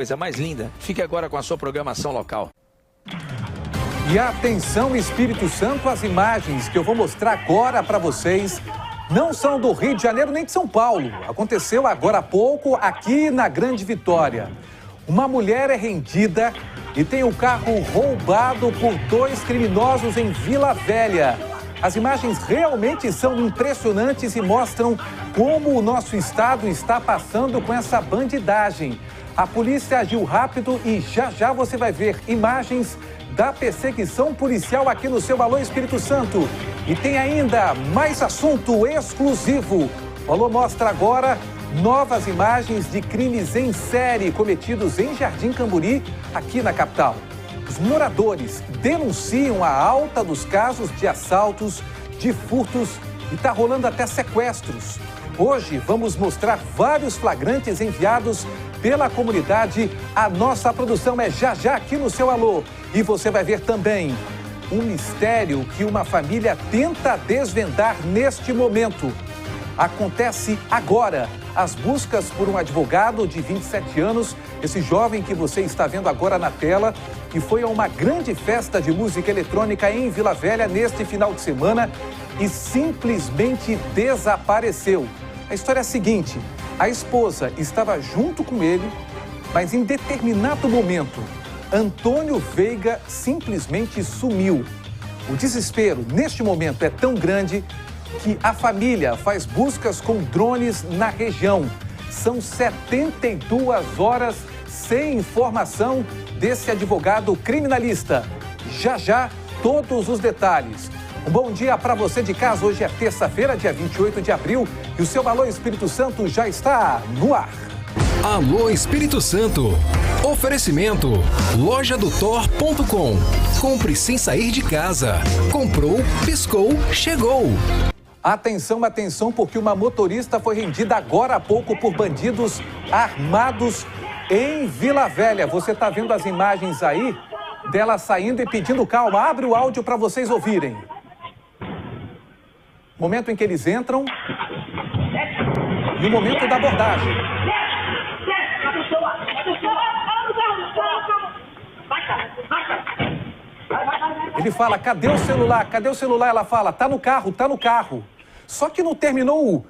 Coisa mais linda. Fique agora com a sua programação local. E atenção, Espírito Santo, as imagens que eu vou mostrar agora para vocês não são do Rio de Janeiro nem de São Paulo. Aconteceu agora há pouco aqui na Grande Vitória. Uma mulher é rendida e tem o carro roubado por 2 criminosos em Vila Velha. As imagens realmente são impressionantes e mostram como o nosso estado está passando com essa bandidagem. A polícia agiu rápido e já você vai ver imagens da perseguição policial aqui no seu Alô Espírito Santo. E tem ainda mais assunto exclusivo. O Alô mostra agora novas imagens de crimes em série cometidos em Jardim Camburi, aqui na capital. Os moradores denunciam a alta dos casos de assaltos, de furtos e está rolando até sequestros. Hoje vamos mostrar vários flagrantes enviados pela comunidade. A nossa produção é já aqui no seu Alô. E você vai ver também um mistério que uma família tenta desvendar neste momento. Acontece agora as buscas por um advogado de 27 anos, esse jovem que você está vendo agora na tela, que foi a uma grande festa de música eletrônica em Vila Velha neste final de semana e simplesmente desapareceu. A história é a seguinte: a esposa estava junto com ele, mas em determinado momento, Antônio Veiga simplesmente sumiu. O desespero, neste momento, é tão grande que a família faz buscas com drones na região. São 72 horas sem informação desse advogado criminalista. Já, todos os detalhes. Um bom dia para você de casa. Hoje é terça-feira, dia 28 de abril, e o seu Alô Espírito Santo já está no ar. Alô Espírito Santo. Oferecimento lojadotor.com. Compre sem sair de casa. Comprou, piscou, chegou. Atenção, porque uma motorista foi rendida agora há pouco por bandidos armados em Vila Velha. Você está vendo as imagens aí dela saindo e pedindo calma. Abre o áudio para vocês ouvirem. Momento em que eles entram e o momento da abordagem. Ele fala, cadê o celular? Cadê o celular? Ela fala, tá no carro. Só que não terminou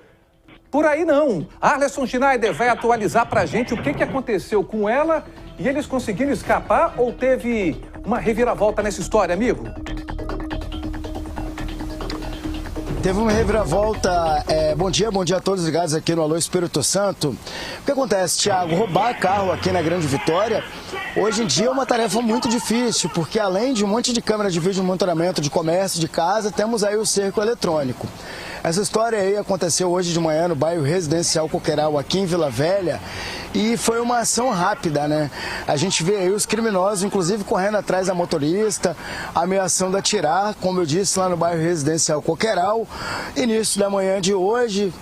por aí não. Arleson Schneider vai atualizar pra gente o que aconteceu com ela e eles conseguiram escapar ou teve uma reviravolta nessa história, amigo? Teve uma reviravolta. Bom dia a todos ligados aqui no Alô Espírito Santo. O que acontece, Thiago? Roubar carro aqui na Grande Vitória, hoje em dia é uma tarefa muito difícil, porque além de um monte de câmera de vídeo monitoramento de comércio, de casa, temos aí o cerco eletrônico. Essa história aí aconteceu hoje de manhã no bairro Residencial Coqueiral, aqui em Vila Velha, e foi uma ação rápida, né? A gente vê aí os criminosos, inclusive, correndo atrás da motorista, ameaçando atirar, como eu disse, lá no bairro Residencial Coqueiral. Início da manhã de hoje,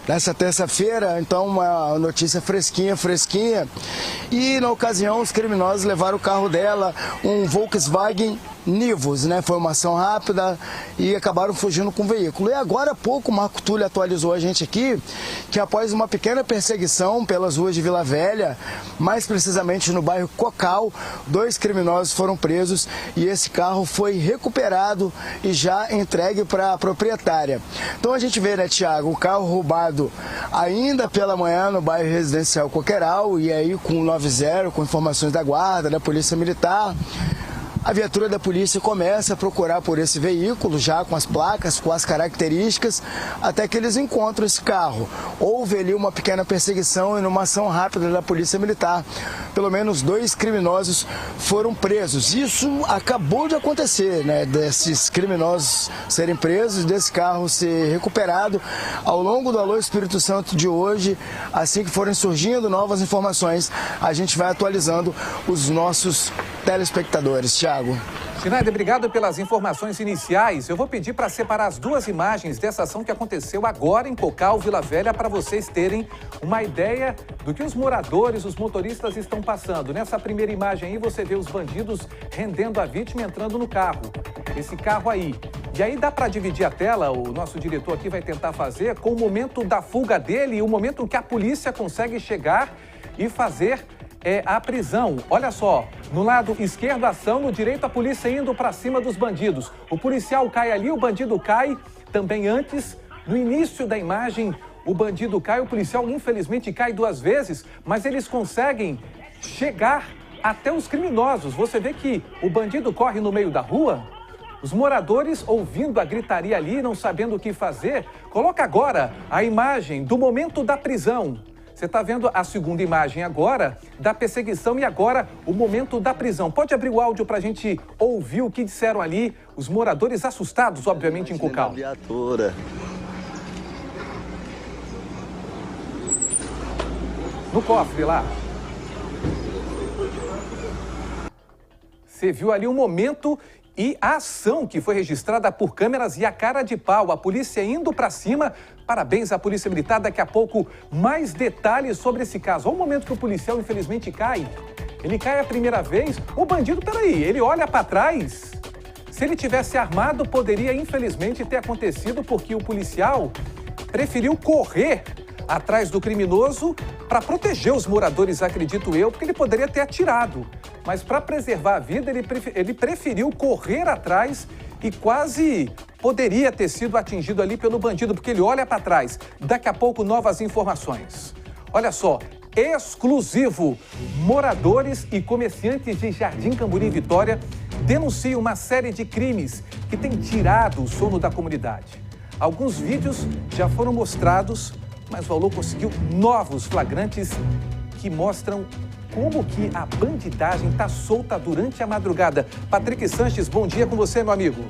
nessa terça-feira, então uma notícia fresquinha. E na ocasião os criminosos levaram o carro dela, um Volkswagen Nivus, né? Foi uma ação rápida e acabaram fugindo com o veículo. E agora há pouco o Marco Túlio atualizou a gente aqui que após uma pequena perseguição pelas ruas de Vila Velha, mais precisamente no bairro Cocal, 2 criminosos foram presos e esse carro foi recuperado e já entregue para a proprietária. Então a gente vê, né, Thiago, o carro roubado ainda pela manhã no bairro Residencial Coqueiral e aí com o 90, com informações da guarda, da Polícia Militar. A viatura da polícia começa a procurar por esse veículo, já com as placas, com as características, até que eles encontram esse carro. Houve ali uma pequena perseguição e numa ação rápida da Polícia Militar, pelo menos 2 criminosos foram presos. Isso acabou de acontecer, né? Desses criminosos serem presos, desse carro ser recuperado. Ao longo do Alô Espírito Santo de hoje, assim que forem surgindo novas informações, a gente vai atualizando os nossos telespectadores. Thiago. Schneider, obrigado pelas informações iniciais. Eu vou pedir para separar as 2 imagens dessa ação que aconteceu agora em Cocal, Vila Velha, para vocês terem uma ideia do que os moradores, os motoristas estão passando. Nessa primeira imagem aí, você vê os bandidos rendendo a vítima entrando no carro. Esse carro aí. E aí dá para dividir a tela, o nosso diretor aqui vai tentar fazer, com o momento da fuga dele e o momento que a polícia consegue chegar e fazer é a prisão. Olha só, no lado esquerdo ação, no direito a polícia indo para cima dos bandidos. O policial cai ali, o bandido cai. Também antes, no início da imagem, o bandido cai, o policial infelizmente cai 2 vezes, mas eles conseguem chegar até os criminosos. Você vê que o bandido corre no meio da rua, os moradores ouvindo a gritaria ali, não sabendo o que fazer. Coloca agora a imagem do momento da prisão. Você está vendo a segunda imagem agora da perseguição e agora o momento da prisão. Pode abrir o áudio para a gente ouvir o que disseram ali os moradores assustados, obviamente, em Cucal. No cofre lá. Você viu ali o momento e a ação que foi registrada por câmeras e a cara de pau. A polícia indo para cima. Parabéns à Polícia Militar. Daqui a pouco, mais detalhes sobre esse caso. Olha o momento que o policial, infelizmente, cai. Ele cai a primeira vez. O bandido, peraí, ele olha para trás. Se ele tivesse armado, poderia, infelizmente, ter acontecido porque o policial preferiu correr atrás do criminoso para proteger os moradores, acredito eu, porque ele poderia ter atirado. Mas para preservar a vida, ele preferiu correr atrás e quase poderia ter sido atingido ali pelo bandido, porque ele olha para trás. Daqui a pouco, novas informações. Olha só, exclusivo. Moradores e comerciantes de Jardim Camburi, Vitória, denunciam uma série de crimes que têm tirado o sono da comunidade. Alguns vídeos já foram mostrados, mas o Alô conseguiu novos flagrantes que mostram como que a bandidagem está solta durante a madrugada. Patrick Sanches, bom dia com você, meu amigo.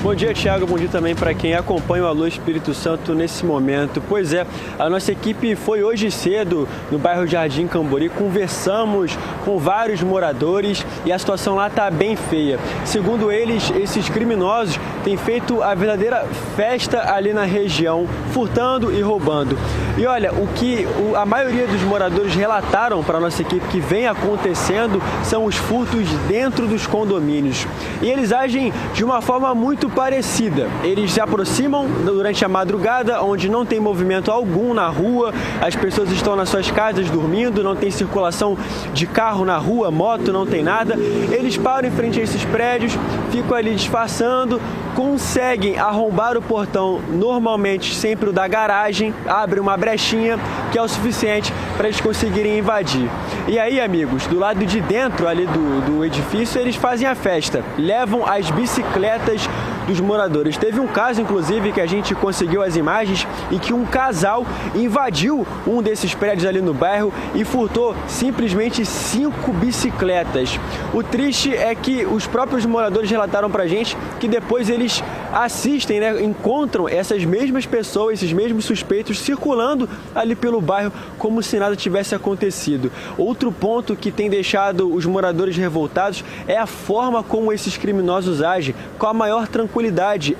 Bom dia, Thiago. Bom dia também para quem acompanha o Alô Espírito Santo nesse momento. Pois é, a nossa equipe foi hoje cedo no bairro Jardim Camburi, conversamos com vários moradores e a situação lá está bem feia. Segundo eles, esses criminosos têm feito a verdadeira festa ali na região, furtando e roubando. E olha, o que a maioria dos moradores relataram para a nossa equipe que vem acontecendo são os furtos dentro dos condomínios. E eles agem de uma forma muito parecida. Eles se aproximam durante a madrugada, onde não tem movimento algum na rua, as pessoas estão nas suas casas dormindo, não tem circulação de carro na rua, moto, não tem nada. Eles param em frente a esses prédios, ficam ali disfarçando, conseguem arrombar o portão, normalmente sempre o da garagem, abre uma brechinha que é o suficiente para eles conseguirem invadir. E aí, amigos, do lado de dentro ali do edifício, eles fazem a festa, levam as bicicletas dos moradores. Teve um caso, inclusive, que a gente conseguiu as imagens em que um casal invadiu um desses prédios ali no bairro e furtou simplesmente 5 bicicletas. O triste é que os próprios moradores relataram pra gente que depois eles assistem, né, encontram essas mesmas pessoas, esses mesmos suspeitos circulando ali pelo bairro como se nada tivesse acontecido. Outro ponto que tem deixado os moradores revoltados é a forma como esses criminosos agem, com a maior tranquilidade,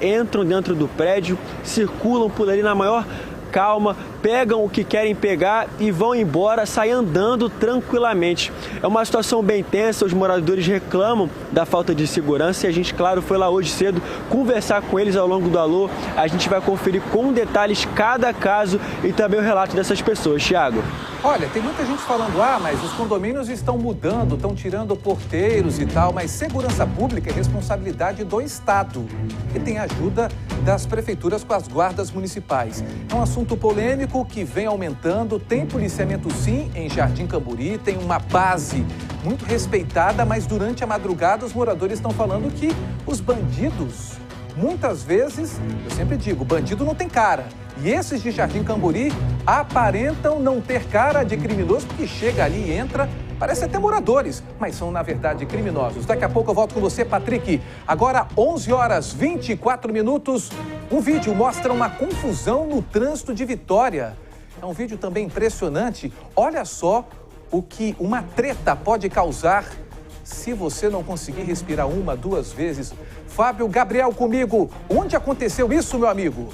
entram dentro do prédio, circulam por ali na maior calma, pegam o que querem pegar e vão embora, saem andando tranquilamente. É uma situação bem tensa, os moradores reclamam da falta de segurança e a gente, claro, foi lá hoje cedo conversar com eles ao longo do Alô. A gente vai conferir com detalhes cada caso e também o relato dessas pessoas. Thiago. Olha, tem muita gente falando, mas os condomínios estão mudando, estão tirando porteiros e tal, mas segurança pública é responsabilidade do Estado, que tem ajuda das prefeituras com as guardas municipais. É um assunto polêmico que vem aumentando, tem policiamento sim em Jardim Camburi, tem uma base muito respeitada, mas durante a madrugada os moradores estão falando que os bandidos, muitas vezes, eu sempre digo, bandido não tem cara. E esses de Jardim Camburi aparentam não ter cara de criminoso, porque chega ali e entra, parece até moradores, mas são, na verdade, criminosos. Daqui a pouco eu volto com você, Patrick. Agora, 11h24. Um vídeo mostra uma confusão no trânsito de Vitória. É um vídeo também impressionante. Olha só o que uma treta pode causar se você não conseguir respirar 1, 2 vezes. Fábio Gabriel comigo. Onde aconteceu isso, meu amigo?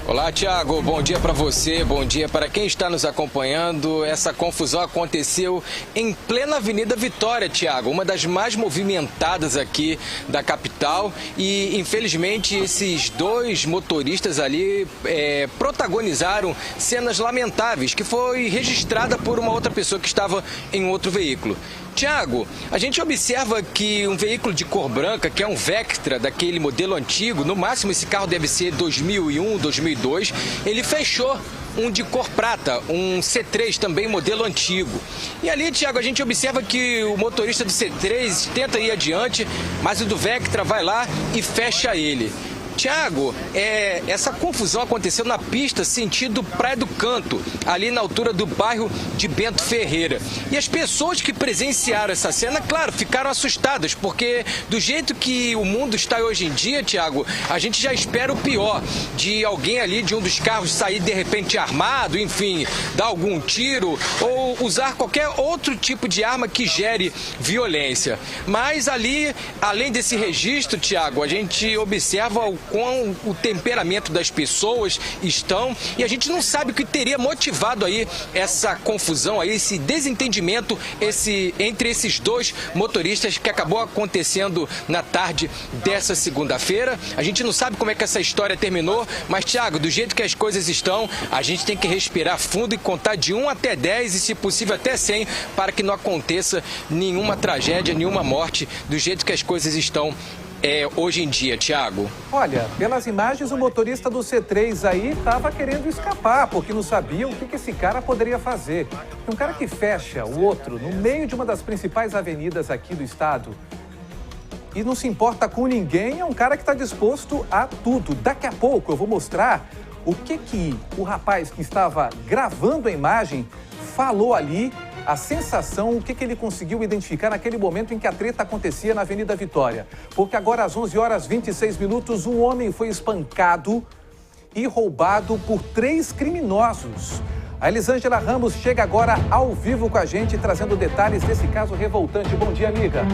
Olá, Thiago. Bom dia para você, bom dia para quem está nos acompanhando. Essa confusão aconteceu em plena Avenida Vitória, Thiago, uma das mais movimentadas aqui da capital. E, infelizmente, esses dois motoristas ali protagonizaram cenas lamentáveis, que foi registrada por uma outra pessoa que estava em outro veículo. Tiago, a gente observa que um veículo de cor branca, que é um Vectra, daquele modelo antigo, no máximo esse carro deve ser 2001, 2002, ele fechou um de cor prata, um C3 também, modelo antigo. E ali, Tiago, a gente observa que o motorista do C3 tenta ir adiante, mas o do Vectra vai lá e fecha ele. Tiago, essa confusão aconteceu na pista sentido Praia do Canto, ali na altura do bairro de Bento Ferreira. E as pessoas que presenciaram essa cena, claro, ficaram assustadas, porque do jeito que o mundo está hoje em dia, Tiago, a gente já espera o pior, de alguém ali, de um dos carros sair de repente armado, enfim, dar algum tiro ou usar qualquer outro tipo de arma que gere violência. Mas ali, além desse registro, Tiago, a gente observa com o temperamento das pessoas estão, e a gente não sabe o que teria motivado aí essa confusão, aí, esse desentendimento entre esses dois motoristas que acabou acontecendo na tarde dessa segunda-feira. A gente não sabe como é que essa história terminou, mas, Thiago, do jeito que as coisas estão, a gente tem que respirar fundo e contar de 1 até 10 e, se possível, até 100, para que não aconteça nenhuma tragédia, nenhuma morte, do jeito que as coisas estão hoje em dia, Thiago. Olha, pelas imagens, o motorista do C3 aí estava querendo escapar, porque não sabia o que esse cara poderia fazer. Um cara que fecha o outro no meio de uma das principais avenidas aqui do estado e não se importa com ninguém, é um cara que está disposto a tudo. Daqui a pouco eu vou mostrar o que o rapaz que estava gravando a imagem falou ali, a sensação, o que ele conseguiu identificar naquele momento em que a treta acontecia na Avenida Vitória. Porque agora, às 11h26, um homem foi espancado e roubado por 3 criminosos. A Elisângela Ramos chega agora ao vivo com a gente, trazendo detalhes desse caso revoltante. Bom dia, amiga.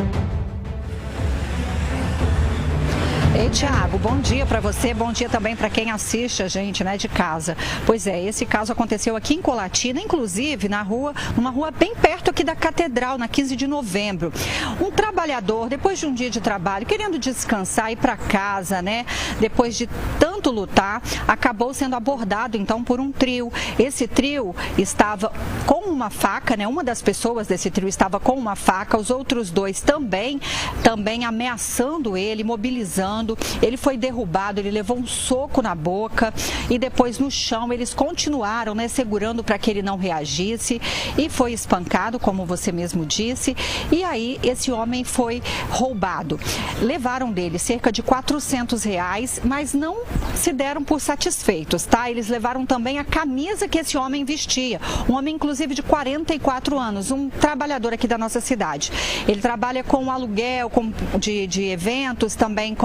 Ei, Thiago, bom dia para você, bom dia também para quem assiste a gente, né, de casa. Pois é, esse caso aconteceu aqui em Colatina, inclusive numa rua bem perto aqui da Catedral, na 15 de novembro. Um trabalhador, depois de um dia de trabalho, querendo descansar, ir para casa, né, depois de tanto lutar, acabou sendo abordado então por um trio. Esse trio estava com uma faca, né, uma das pessoas desse trio estava com uma faca, os outros dois também ameaçando ele, mobilizando. Ele foi derrubado, ele levou um soco na boca e depois no chão eles continuaram, né, segurando para que ele não reagisse, e foi espancado, como você mesmo disse, e aí esse homem foi roubado. Levaram dele cerca de R$400, mas não se deram por satisfeitos, tá? Eles levaram também a camisa que esse homem vestia, um homem inclusive de 44 anos, um trabalhador aqui da nossa cidade. Ele trabalha com aluguel de eventos, também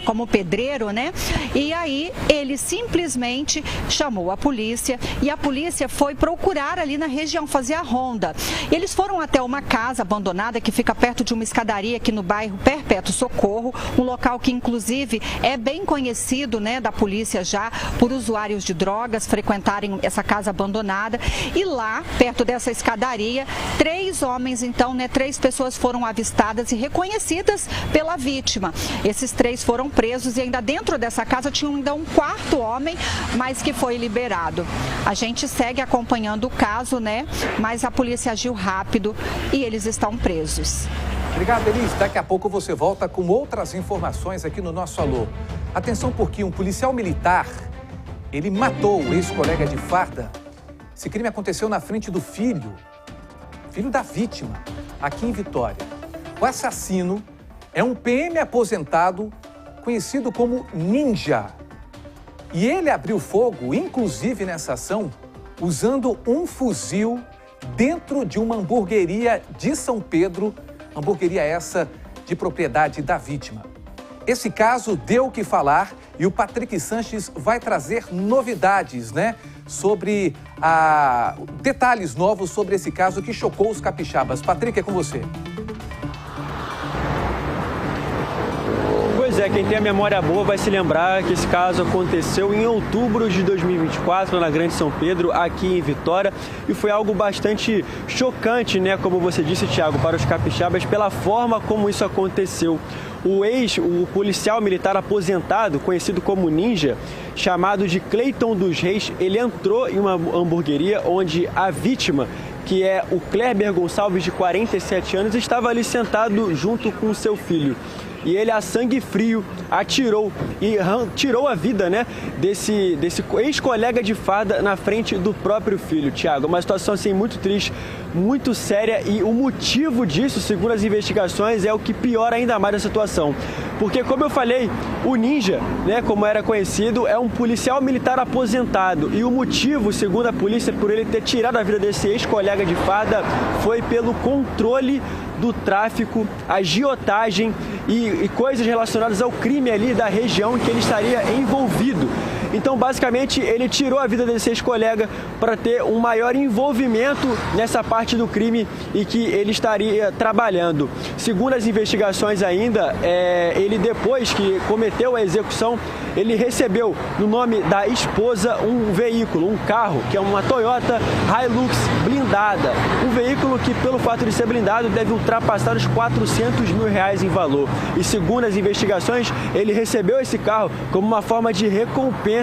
como pedreiro, né? E aí ele simplesmente chamou a polícia e a polícia foi procurar ali na região, fazer a ronda. Eles foram até uma casa abandonada que fica perto de uma escadaria aqui no bairro Perpétuo Socorro, um local que inclusive é bem conhecido, né, da polícia já por usuários de drogas frequentarem essa casa abandonada. E lá, perto dessa escadaria, 3 homens, então, né, 3 pessoas foram avistadas e reconhecidas pela vítima. Esses 3 foram presos e ainda dentro dessa casa tinha ainda um 4º homem, mas que foi liberado. A gente segue acompanhando o caso, né? Mas a polícia agiu rápido e eles estão presos. Obrigado, Elis. Daqui a pouco você volta com outras informações aqui no nosso Alô. Atenção, porque um policial militar, ele matou o ex-colega de farda. Esse crime aconteceu na frente do filho da vítima, aqui em Vitória. O assassino é um PM aposentado, conhecido como Ninja. E ele abriu fogo, inclusive nessa ação, usando um fuzil dentro de uma hamburgueria de São Pedro, hamburgueria essa de propriedade da vítima. Esse caso deu o que falar e o Patrick Sanches vai trazer novidades, né? Sobre detalhes novos sobre esse caso que chocou os capixabas. Patrick, é com você. Pois é, quem tem a memória boa vai se lembrar que esse caso aconteceu em outubro de 2024, na Grande São Pedro, aqui em Vitória, e foi algo bastante chocante, né, como você disse, Thiago, para os capixabas, pela forma como isso aconteceu. O policial militar aposentado, conhecido como Ninja, chamado de Cleiton dos Reis, ele entrou em uma hamburgueria onde a vítima, que é o Kleber Gonçalves, de 47 anos, estava ali sentado junto com seu filho. E ele, a sangue frio, atirou e tirou a vida, né, desse ex-colega de farda na frente do próprio filho, Thiago. Uma situação assim muito triste, muito séria, e o motivo disso, segundo as investigações, é o que piora ainda mais a situação. Porque, como eu falei, o Ninja, né, como era conhecido, é um policial militar aposentado, e o motivo, segundo a polícia, por ele ter tirado a vida desse ex-colega de farda foi pelo controle do tráfico, agiotagem e coisas relacionadas ao crime ali da região em que ele estaria envolvido. Então, basicamente, ele tirou a vida desse ex-colega para ter um maior envolvimento nessa parte do crime e que ele estaria trabalhando. Segundo as investigações ainda, ele, depois que cometeu a execução, ele recebeu no nome da esposa um veículo, um carro, que é uma Toyota Hilux blindada. Um veículo que, pelo fato de ser blindado, deve ultrapassar os R$400 mil em valor. E segundo as investigações, ele recebeu esse carro como uma forma de recompensa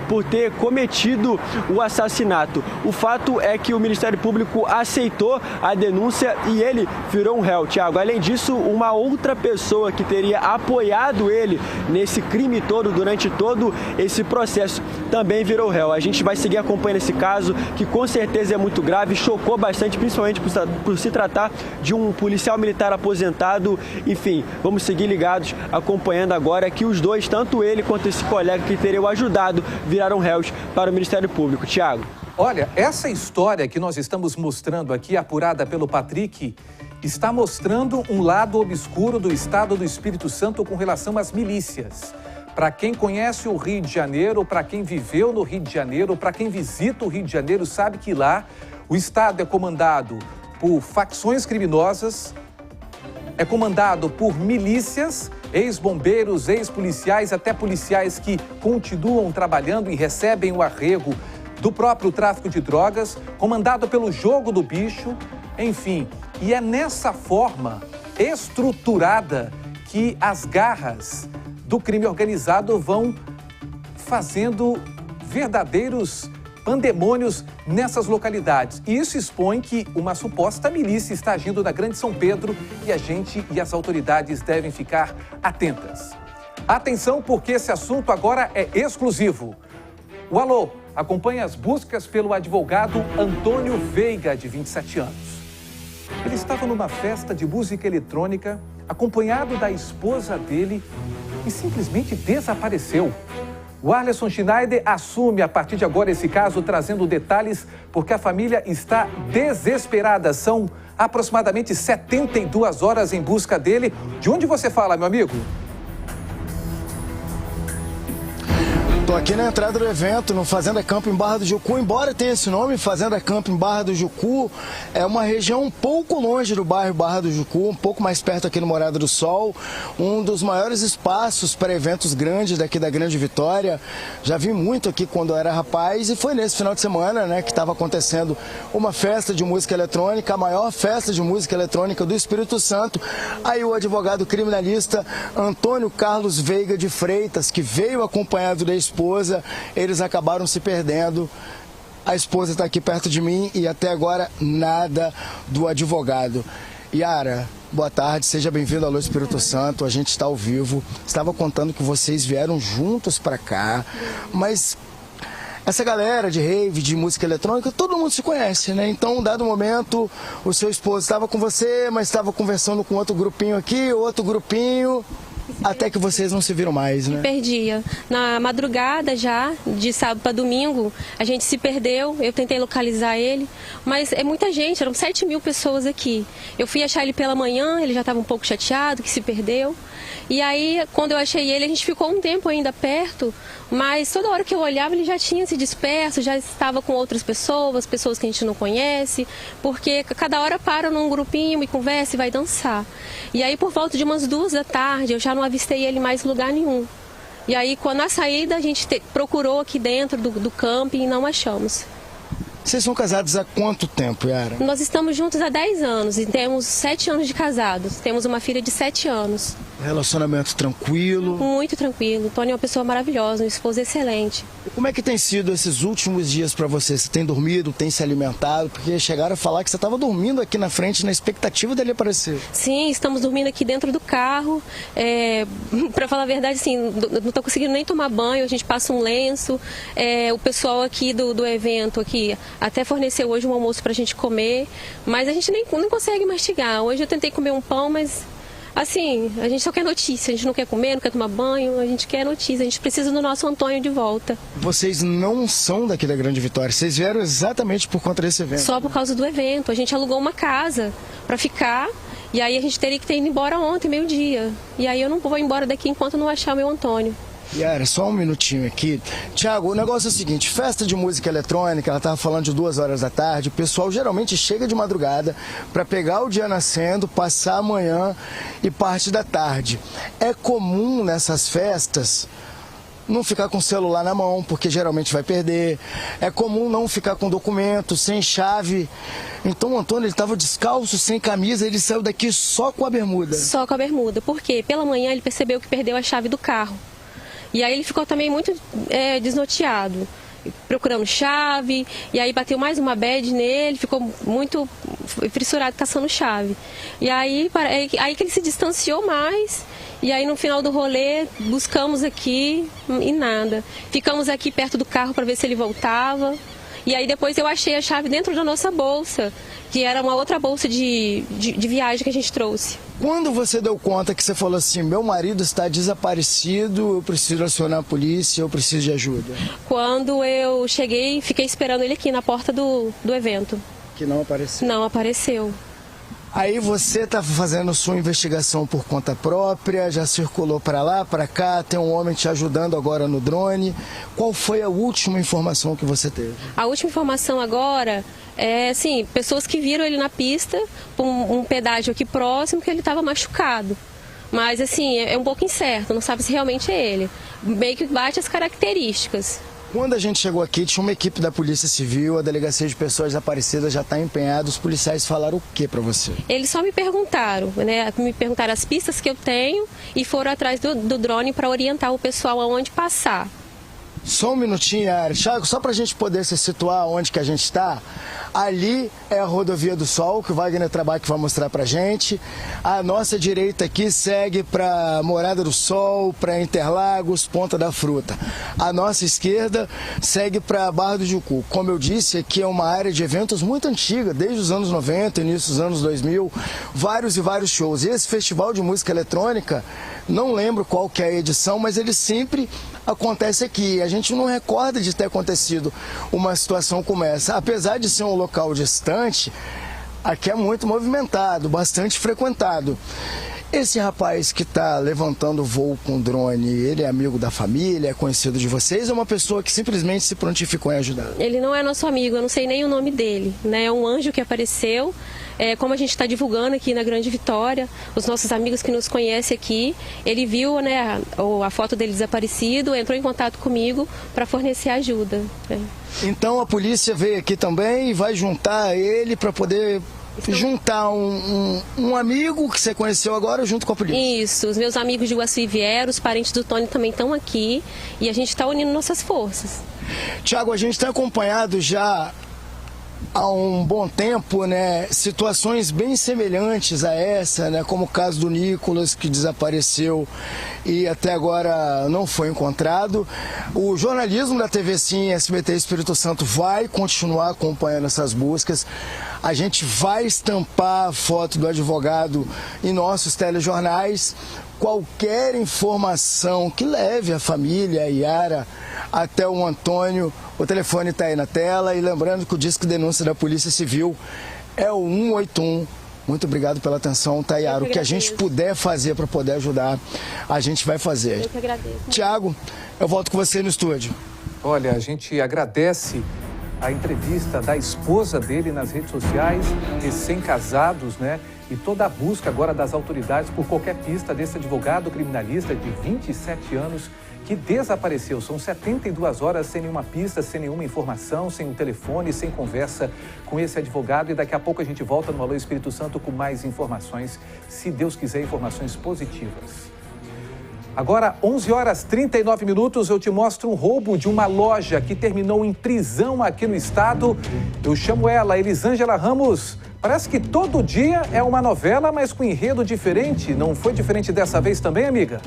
por ter cometido o assassinato. O fato é que o Ministério Público aceitou a denúncia e ele virou um réu, Thiago. Além disso, uma outra pessoa que teria apoiado ele nesse crime todo, durante todo esse processo, também virou réu. A gente vai seguir acompanhando esse caso, que com certeza é muito grave, chocou bastante, principalmente por se tratar de um policial militar aposentado. Enfim, vamos seguir ligados, acompanhando agora que os dois, tanto ele quanto esse colega que teria o ajudado, viraram réus para o Ministério Público. Thiago. Olha, essa história que nós estamos mostrando aqui, apurada pelo Patrick, está mostrando um lado obscuro do estado do Espírito Santo com relação às milícias. Para quem conhece o Rio de Janeiro, para quem viveu no Rio de Janeiro, para quem visita o Rio de Janeiro, sabe que lá o estado é comandado por facções criminosas, é comandado por milícias, ex-bombeiros, ex-policiais, até policiais que continuam trabalhando e recebem o arrego do próprio tráfico de drogas, comandado pelo jogo do bicho, enfim. E é nessa forma estruturada que as garras do crime organizado vão fazendo verdadeiros pandemônios nessas localidades. E isso expõe que uma suposta milícia está agindo na Grande São Pedro e a gente e as autoridades devem ficar atentas. Atenção, porque esse assunto agora é exclusivo. O Alô acompanha as buscas pelo advogado Antônio Veiga, de 27 anos. Ele estava numa festa de música eletrônica, acompanhado da esposa dele, e simplesmente desapareceu. O Arleson Schneider assume a partir de agora esse caso, trazendo detalhes, porque a família está desesperada. São aproximadamente 72 horas em busca dele. De onde você fala, meu amigo? Estou aqui na entrada do evento, no Fazenda Campo em Barra do Jucu. Embora tenha esse nome, Fazenda Campo em Barra do Jucu, é uma região um pouco longe do bairro Barra do Jucu, um pouco mais perto aqui no Morada do Sol, um dos maiores espaços para eventos grandes daqui da Grande Vitória. Já vi muito aqui quando eu era rapaz e foi nesse final de semana, né, que estava acontecendo uma festa de música eletrônica, a maior festa de música eletrônica do Espírito Santo. Aí o advogado criminalista Antônio Carlos Veiga de Freitas, que veio acompanhado da esposa, eles acabaram se perdendo. A esposa está aqui perto de mim e até agora nada do advogado. Yara, boa tarde, seja bem-vindo ao Alô Espírito Santo, a gente está ao vivo. Estava contando que vocês vieram juntos para cá, mas essa galera de rave, de música eletrônica, todo mundo se conhece, né? Então, dado momento, o seu esposo estava com você, mas estava conversando com outro grupinho aqui, outro grupinho, até que vocês não se viram mais, né? Perdia. Na madrugada já, de sábado para domingo, a gente se perdeu, eu tentei localizar ele, mas é muita gente, eram 7.000 pessoas aqui. Eu fui achar ele pela manhã, ele já estava um pouco chateado, que se perdeu. E aí, quando eu achei ele, a gente ficou um tempo ainda perto, mas toda hora que eu olhava, ele já tinha se disperso, já estava com outras pessoas que a gente não conhece, porque cada hora para num grupinho e conversa e vai dançar. E aí, por volta de umas 2 da tarde, eu já já não avistei ele mais em lugar nenhum. E aí, quando a saída, a gente procurou aqui dentro do camping e não achamos. Vocês são casados há quanto tempo, Yara? Nós estamos juntos há 10 anos e temos 7 anos de casados. Temos uma filha de 7 anos. Relacionamento tranquilo? Muito tranquilo. O Tony é uma pessoa maravilhosa, uma esposa excelente. E como é que tem sido esses últimos dias para você? Você tem dormido, tem se alimentado? Porque chegaram a falar que você estava dormindo aqui na frente na expectativa dele aparecer. Sim, estamos dormindo aqui dentro do carro. Para falar a verdade, assim, não estou conseguindo nem tomar banho, a gente passa um lenço. O pessoal aqui do evento aqui até forneceu hoje um almoço para a gente comer, mas a gente nem consegue mastigar. Hoje eu tentei comer um pão, mas assim, a gente só quer notícia, a gente não quer comer, não quer tomar banho, a gente quer notícia, a gente precisa do nosso Antônio de volta. Vocês não são daqui da Grande Vitória, vocês vieram exatamente por conta desse evento? Só por causa do evento, a gente alugou uma casa para ficar, e aí a gente teria que ter ido embora ontem, meio-dia. E aí eu não vou embora daqui enquanto não achar o meu Antônio. Yara, só um minutinho aqui. Tiago, o negócio é o seguinte, festa de música eletrônica, ela estava falando de 2 horas da tarde, o pessoal geralmente chega de madrugada para pegar o dia nascendo, passar a manhã e parte da tarde. É comum nessas festas não ficar com o celular na mão, porque geralmente vai perder. É comum não ficar com documento, sem chave. Então o Antônio, ele estava descalço, sem camisa, ele saiu daqui só com a bermuda. Só com a bermuda, porque pela manhã ele percebeu que perdeu a chave do carro. E aí ele ficou também muito desnorteado, procurando chave, e aí bateu mais uma bad nele, ficou muito fissurado caçando chave. E aí que ele se distanciou mais, e aí no final do rolê buscamos aqui e nada. Ficamos aqui perto do carro para ver se ele voltava. E aí depois eu achei a chave dentro da nossa bolsa, que era uma outra bolsa de viagem que a gente trouxe. Quando você deu conta que você falou assim, meu marido está desaparecido, eu preciso acionar a polícia, eu preciso de ajuda? Quando eu cheguei, fiquei esperando ele aqui na porta do evento. Que não apareceu? Não apareceu. Aí você está fazendo sua investigação por conta própria, já circulou para lá, para cá, tem um homem te ajudando agora no drone. Qual foi a última informação que você teve? A última informação agora é, assim, pessoas que viram ele na pista, um pedágio aqui próximo, que ele estava machucado. Mas, assim, é um pouco incerto, não sabe se realmente é ele. Meio que bate as características. Quando a gente chegou aqui, tinha uma equipe da Polícia Civil, a Delegacia de Pessoas Desaparecidas já está empenhada. Os policiais falaram o que para você? Eles só me perguntaram, né? Me perguntaram as pistas que eu tenho e foram atrás do drone para orientar o pessoal aonde passar. Só um minutinho, Yara. Thiago, só para a gente poder se situar onde que a gente está, ali é a Rodovia do Sol, que o Wagner Trabac vai mostrar para a gente. A nossa direita aqui segue para Morada do Sol, para Interlagos, Ponta da Fruta. A nossa esquerda segue para Barra do Jucu. Como eu disse, aqui é uma área de eventos muito antiga, desde os anos 90, início dos anos 2000, vários e vários shows. E esse festival de música eletrônica, não lembro qual que é a edição, mas ele sempre acontece aqui. A gente não recorda de ter acontecido uma situação como essa. Apesar de ser um local distante, aqui é muito movimentado, bastante frequentado. Esse rapaz que está levantando voo com drone, ele é amigo da família, é conhecido de vocês, ou é uma pessoa que simplesmente se prontificou em ajudar? Ele não é nosso amigo, eu não sei nem o nome dele, né? É um anjo que apareceu. Como a gente está divulgando aqui na Grande Vitória, os nossos amigos que nos conhecem aqui, ele viu, né, a foto dele desaparecido, entrou em contato comigo para fornecer ajuda. Então a polícia veio aqui também e vai juntar ele para poder juntar um amigo que você conheceu agora junto com a polícia. Isso, os meus amigos de Iguaçu vieram, os parentes do Tony também estão aqui e a gente está unindo nossas forças. Tiago, a gente tem acompanhado já há um bom tempo, né, situações bem semelhantes a essa, né, como o caso do Nicolas, que desapareceu e até agora não foi encontrado. O jornalismo da TV Sim, SBT Espírito Santo, vai continuar acompanhando essas buscas. A gente vai estampar a foto do advogado em nossos telejornais. Qualquer informação que leve a família, a Yara, até o Antônio, o telefone está aí na tela. E lembrando que o disco de denúncia da Polícia Civil é o 181. Muito obrigado pela atenção, Tayara. O que a gente puder fazer para poder ajudar, a gente vai fazer. Eu que agradeço. Tiago, eu volto com você no estúdio. Olha, a gente agradece a entrevista da esposa dele nas redes sociais, recém-casados, né? e toda a busca agora das autoridades por qualquer pista desse advogado criminalista de 27 anos que desapareceu. São 72 horas sem nenhuma pista, sem nenhuma informação, sem um telefone, sem conversa com esse advogado. E daqui a pouco a gente volta no Alô Espírito Santo com mais informações, se Deus quiser, informações positivas. Agora, 11 horas 39 minutos, eu te mostro um roubo de uma loja que terminou em prisão aqui no estado. Eu chamo ela, Elisângela Ramos. Parece que todo dia é uma novela, mas com enredo diferente. Não foi diferente dessa vez também, amiga?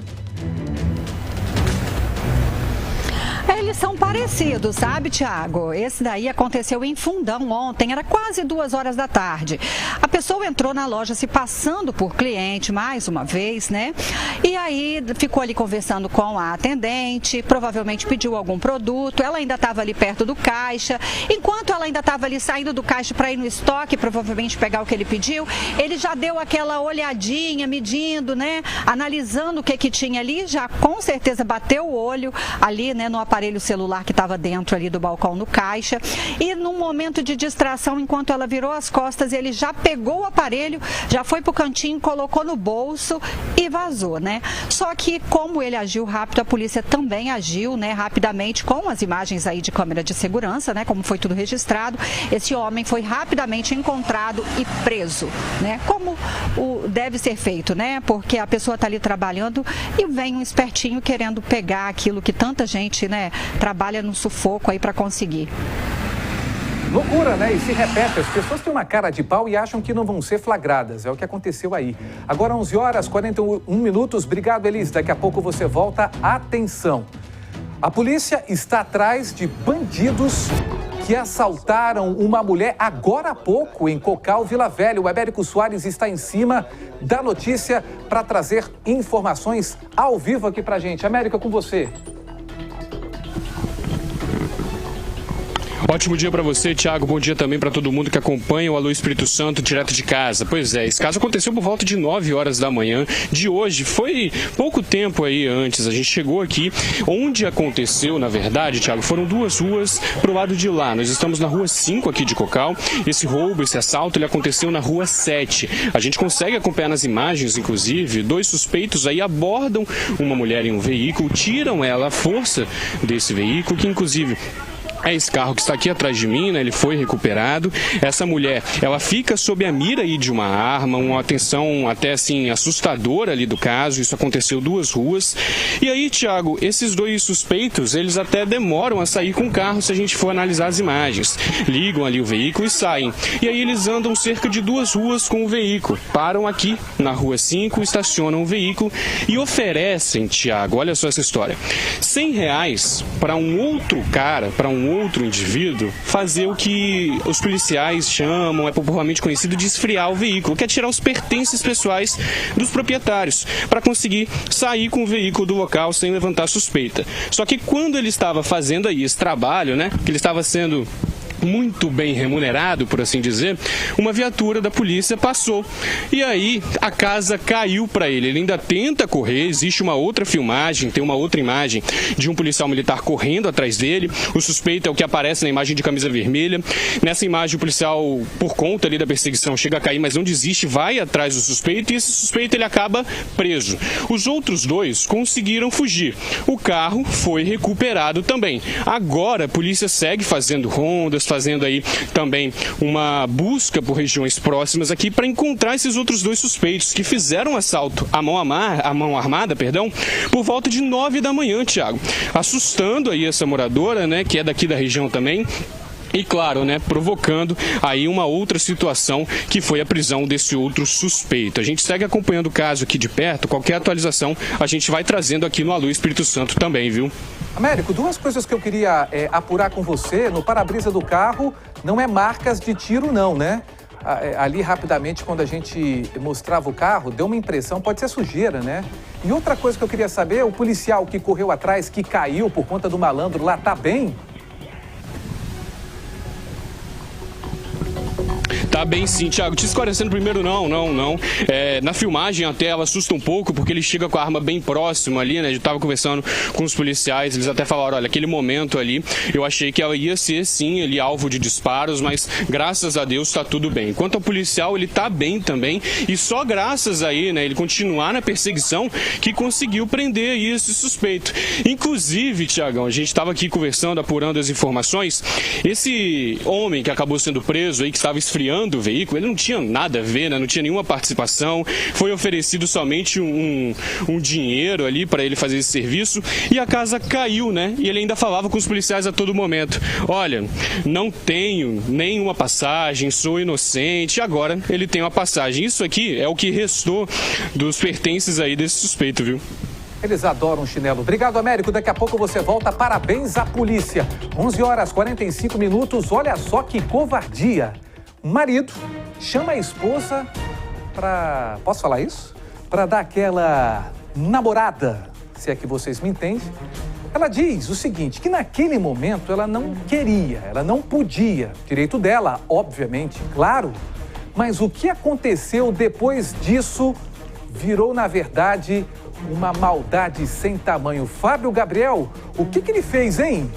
Eles são parecidos, sabe, Tiago? Esse daí aconteceu em Fundão ontem, era quase 2 horas da tarde. A pessoa entrou na loja se passando por cliente, mais uma vez, né? E aí ficou ali conversando com a atendente, provavelmente pediu algum produto, ela ainda estava ali perto do caixa. Enquanto ela ainda estava ali saindo do caixa para ir no estoque, provavelmente pegar o que ele pediu, ele já deu aquela olhadinha, medindo, né? Analisando o que tinha ali, já com certeza bateu o olho ali, né, no aparelho celular que estava dentro ali do balcão no caixa, e num momento de distração, enquanto ela virou as costas, ele já pegou o aparelho, já foi pro cantinho, colocou no bolso e vazou, né? Só que como ele agiu rápido, a polícia também agiu, né, rapidamente, com as imagens aí de câmera de segurança, né, como foi tudo registrado. Esse homem foi rapidamente encontrado e preso, né? Como deve ser feito, né? Porque a pessoa está ali trabalhando e vem um espertinho querendo pegar aquilo que tanta gente, né, trabalha no sufoco aí para conseguir. Loucura, né? E se repete, as pessoas têm uma cara de pau e acham que não vão ser flagradas. É o que aconteceu aí. Agora 11 horas 41 minutos. Obrigado, Elis. Daqui a pouco você volta. Atenção. A polícia está atrás de bandidos que assaltaram uma mulher agora há pouco em Cocal, Vila Velha. O Américo Soares está em cima da notícia para trazer informações ao vivo aqui pra gente. América, com você. Ótimo dia para você, Thiago. Bom dia também para todo mundo que acompanha o Alô Espírito Santo direto de casa. Pois é, esse caso aconteceu por volta de 9 horas da manhã de hoje. Foi pouco tempo aí antes. A gente chegou aqui. Onde aconteceu, na verdade, Thiago, foram 2 ruas pro lado de lá. Nós estamos na rua 5 aqui de Cocal. Esse roubo, esse assalto, ele aconteceu na rua 7. A gente consegue acompanhar nas imagens, inclusive, 2 suspeitos aí abordam uma mulher em um veículo, tiram ela à força desse veículo, que inclusive é esse carro que está aqui atrás de mim, né? Ele foi recuperado. Essa mulher, ela fica sob a mira aí de uma arma, uma atenção até assim assustadora ali do caso. Isso aconteceu 2 ruas. E aí, Thiago, esses 2 suspeitos, eles até demoram a sair com o carro se a gente for analisar as imagens. Ligam ali o veículo e saem. E aí eles andam cerca de 2 ruas com o veículo. Param aqui na rua 5, estacionam o veículo e oferecem, Thiago, olha só essa história, R$100 para um outro cara, para um outro indivíduo, fazer o que os policiais chamam, é popularmente conhecido de esfriar o veículo, que é tirar os pertences pessoais dos proprietários, para conseguir sair com o veículo do local sem levantar suspeita. Só que quando ele estava fazendo aí esse trabalho, né, que ele estava sendo muito bem remunerado, por assim dizer, uma viatura da polícia passou. E aí a casa caiu para ele. Ele ainda tenta correr, existe uma outra filmagem, tem uma outra imagem de um policial militar correndo atrás dele. O suspeito é o que aparece na imagem de camisa vermelha. Nessa imagem o policial, por conta ali da perseguição, chega a cair, mas não desiste, vai atrás do suspeito, e esse suspeito ele acaba preso. Os outros 2 conseguiram fugir. O carro foi recuperado também. Agora a polícia segue fazendo rondas, fazendo aí também uma busca por regiões próximas aqui para encontrar esses outros 2 suspeitos que fizeram um assalto à mão armada, por volta de 9 da manhã, Thiago. Assustando aí essa moradora, né, que é daqui da região também. E claro, né, provocando aí uma outra situação, que foi a prisão desse outro suspeito. A gente segue acompanhando o caso aqui de perto. Qualquer atualização a gente vai trazendo aqui no Alô Espírito Santo também, viu? Américo, 2 coisas que eu queria apurar com você. No para-brisa do carro não é marcas de tiro não, né? Ali rapidamente, quando a gente mostrava o carro, deu uma impressão, pode ser sujeira, né? E outra coisa que eu queria saber, o policial que correu atrás, que caiu por conta do malandro lá, tá bem? Tá bem sim, Thiago. Te esclarecendo primeiro, não. Na filmagem até ela assusta um pouco, porque ele chega com a arma bem próxima ali, né? Eu tava conversando com os policiais, eles até falaram, olha, aquele momento ali, eu achei que ela ia ser, sim, ali alvo de disparos, mas graças a Deus tá tudo bem. Quanto ao policial, ele tá bem também, e só graças aí, né, ele continuar na perseguição, que conseguiu prender aí esse suspeito. Inclusive, Thiagão, a gente tava aqui conversando, apurando as informações, esse homem que acabou sendo preso aí, que estava esfriando o veículo, ele não tinha nada a ver, né? Não tinha nenhuma participação, foi oferecido somente um dinheiro ali para ele fazer esse serviço e a casa caiu, né? E ele ainda falava com os policiais a todo momento, olha, não tenho nenhuma passagem, sou inocente, agora ele tem uma passagem. Isso aqui é o que restou dos pertences aí desse suspeito, viu? Eles adoram chinelo. Obrigado, Américo. Daqui a pouco você volta. Parabéns à polícia. 11h45. Olha só que covardia. Um marido chama a esposa para... Posso falar isso? Para dar aquela namorada, se é que vocês me entendem. Ela diz o seguinte, que naquele momento ela não queria, ela não podia. Direito dela, obviamente, claro. Mas o que aconteceu depois disso virou, na verdade, uma maldade sem tamanho. Fábio Gabriel, o que ele fez, hein?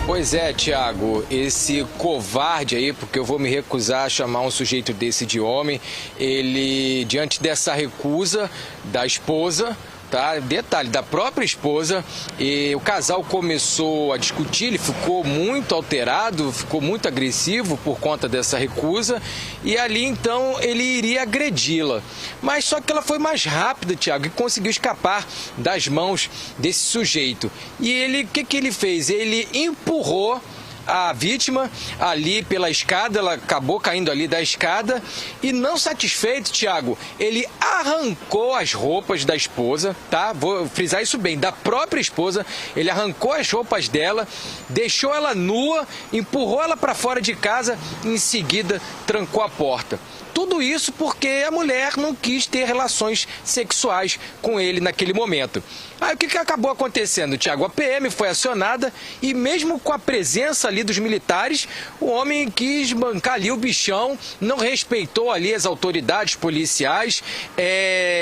Pois é, Thiago, esse covarde aí, porque eu vou me recusar a chamar um sujeito desse de homem, ele, diante dessa recusa da esposa, tá? Detalhe, da própria esposa, e o casal começou a discutir, ele ficou muito alterado, ficou muito agressivo por conta dessa recusa, e ali então ele iria agredi-la. Mas só que ela foi mais rápida, Thiago, e conseguiu escapar das mãos desse sujeito. E ele, o que ele fez? Ele empurrou a vítima ali pela escada, ela acabou caindo ali da escada e, não satisfeito, Thiago, ele arrancou as roupas da esposa, tá? Vou frisar isso bem, da própria esposa, ele arrancou as roupas dela, deixou ela nua, empurrou ela para fora de casa e em seguida trancou a porta. Tudo isso porque a mulher não quis ter relações sexuais com ele naquele momento. Aí o que acabou acontecendo, Thiago? A PM foi acionada e mesmo com a presença ali dos militares, o homem quis bancar ali o bichão, não respeitou ali as autoridades policiais,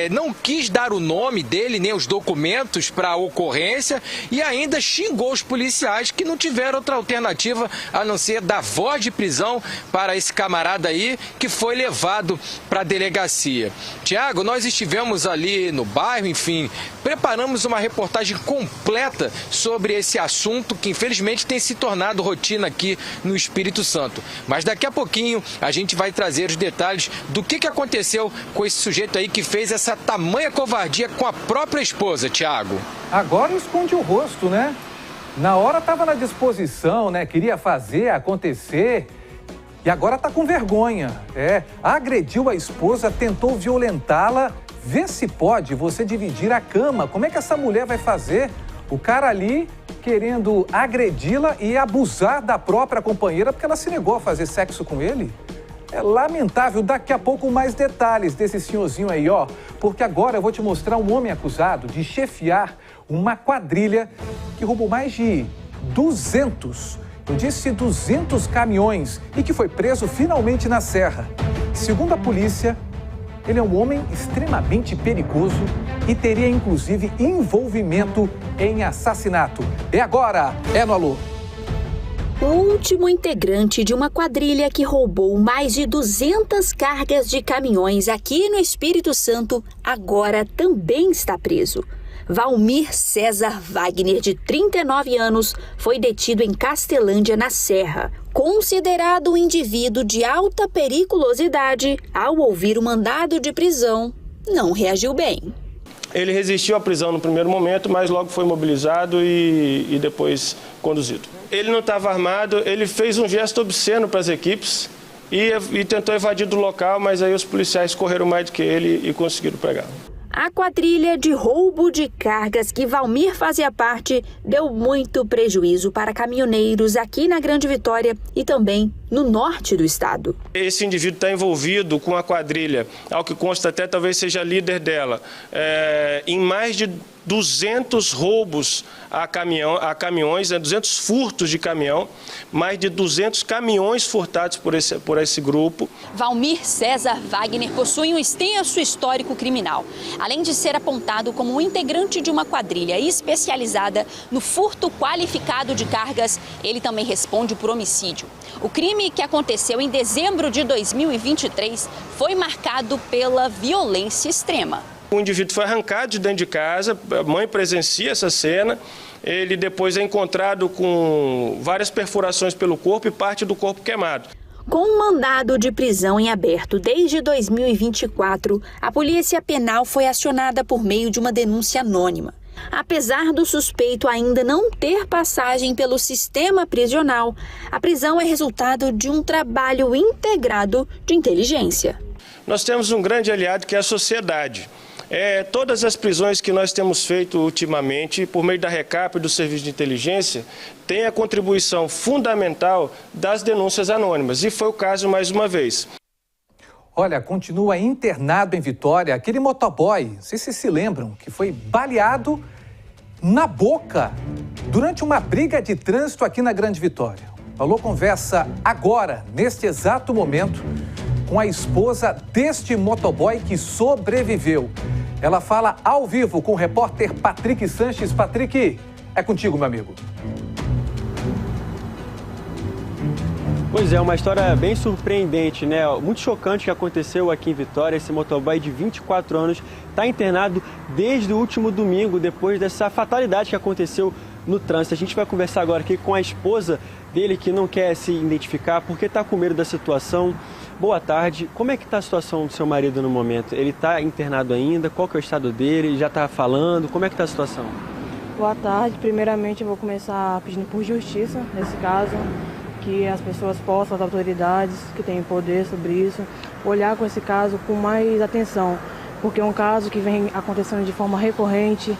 não quis dar o nome dele, nem os documentos para a ocorrência e ainda xingou os policiais que não tiveram outra alternativa a não ser dar voz de prisão para esse camarada aí que foi levado para a delegacia. Thiago, nós estivemos ali no bairro, enfim, preparamos uma reportagem completa sobre esse assunto que infelizmente tem se tornado rotina aqui no Espírito Santo. Mas daqui a pouquinho a gente vai trazer os detalhes do que aconteceu com esse sujeito aí que fez essa tamanha covardia com a própria esposa, Thiago. Agora esconde o rosto, né? Na hora estava na disposição, né? Queria fazer acontecer e agora tá com vergonha. Agrediu a esposa, tentou violentá-la. Vê se pode você dividir a cama. Como é que essa mulher vai fazer? O cara ali querendo agredi-la e abusar da própria companheira porque ela se negou a fazer sexo com ele. É lamentável. Daqui a pouco mais detalhes desse senhorzinho aí, ó. Porque agora eu vou te mostrar um homem acusado de chefiar uma quadrilha que roubou mais de 200 caminhões e que foi preso finalmente na Serra. Segundo a polícia, ele é um homem extremamente perigoso e teria, inclusive, envolvimento em assassinato. É agora, no Alô. O último integrante de uma quadrilha que roubou mais de 200 cargas de caminhões aqui no Espírito Santo agora também está preso. Valmir César Wagner, de 39 anos, foi detido em Castelândia, na Serra. Considerado um indivíduo de alta periculosidade, ao ouvir o mandado de prisão, não reagiu bem. Ele resistiu à prisão no primeiro momento, mas logo foi mobilizado e depois conduzido. Ele não estava armado, ele fez um gesto obsceno para as equipes e tentou evadir do local, mas aí os policiais correram mais do que ele e conseguiram pegá-lo. A quadrilha de roubo de cargas que Valmir fazia parte deu muito prejuízo para caminhoneiros aqui na Grande Vitória e também no norte do estado. Esse indivíduo está envolvido com a quadrilha, ao que consta até talvez seja líder dela, em mais de 200 roubos a caminhões, 200 furtos de caminhão, mais de 200 caminhões furtados por esse grupo. Valmir César Wagner possui um extenso histórico criminal. Além de ser apontado como um integrante de uma quadrilha especializada no furto qualificado de cargas, ele também responde por homicídio. O crime, que aconteceu em dezembro de 2023, foi marcado pela violência extrema. O indivíduo foi arrancado de dentro de casa, a mãe presencia essa cena, ele depois é encontrado com várias perfurações pelo corpo e parte do corpo queimado. Com um mandado de prisão em aberto desde 2024, a Polícia Penal foi acionada por meio de uma denúncia anônima. Apesar do suspeito ainda não ter passagem pelo sistema prisional, a prisão é resultado de um trabalho integrado de inteligência. Nós temos um grande aliado que é a sociedade. Todas as prisões que nós temos feito ultimamente, por meio da RECAP e do Serviço de Inteligência, tem a contribuição fundamental das denúncias anônimas, e foi o caso mais uma vez. Olha, continua internado em Vitória aquele motoboy, vocês se lembram, que foi baleado na boca durante uma briga de trânsito aqui na Grande Vitória. O Alô conversa agora, neste exato momento, com a esposa deste motoboy que sobreviveu. Ela fala ao vivo com o repórter Patrick Sanches. Patrick, é contigo, meu amigo. Pois é, uma história bem surpreendente, né? Muito chocante que aconteceu aqui em Vitória. Esse motoboy de 24 anos está internado desde o último domingo, depois dessa fatalidade que aconteceu no trânsito. A gente vai conversar agora aqui com a esposa dele, que não quer se identificar porque está com medo da situação. Boa tarde. Como é que está a situação do seu marido no momento? Ele está internado ainda? Qual que é o estado dele? Ele já está falando? Como é que está a situação? Boa tarde. Primeiramente, eu vou começar pedindo por justiça, nesse caso, que as pessoas possam, as autoridades que têm poder sobre isso, olhar com esse caso com mais atenção, porque é um caso que vem acontecendo de forma recorrente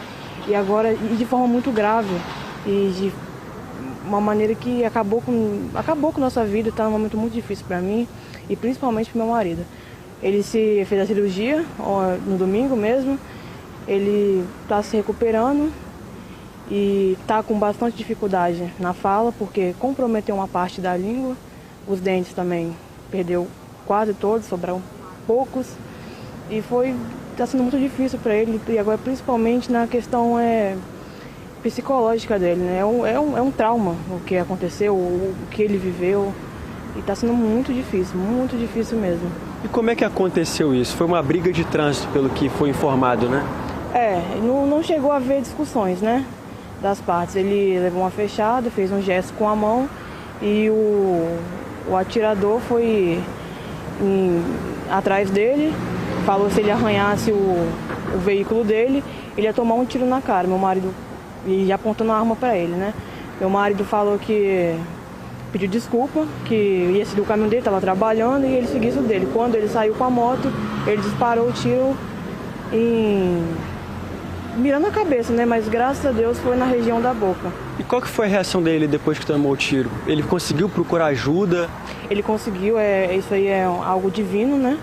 e agora de forma muito grave e de uma maneira que acabou com nossa vida. Está num momento muito difícil para mim e principalmente para meu marido. Ele se fez a cirurgia no domingo mesmo, ele está se recuperando e está com bastante dificuldade na fala, porque comprometeu uma parte da língua, os dentes também perdeu quase todos, sobraram poucos, e está sendo muito difícil para ele, e agora principalmente na questão psicológica dele, né? É um trauma o que aconteceu, o que ele viveu, e está sendo muito difícil mesmo. E como é que aconteceu isso? Foi uma briga de trânsito, pelo que foi informado, né? Não chegou a haver discussões, né, das partes. Ele levou uma fechada, fez um gesto com a mão e o atirador foi atrás dele, falou se ele arranhasse o veículo dele, ele ia tomar um tiro na cara. Meu marido, e apontando a arma para ele, né? Meu marido falou que pediu desculpa, que ia seguir o caminho dele, estava trabalhando, e ele seguisse o dele. Quando ele saiu com a moto, ele disparou o tiro mirando a cabeça, né? Mas graças a Deus foi na região da boca. E qual que foi a reação dele depois que tomou o tiro? Ele conseguiu procurar ajuda? Ele conseguiu, isso aí é algo divino, né?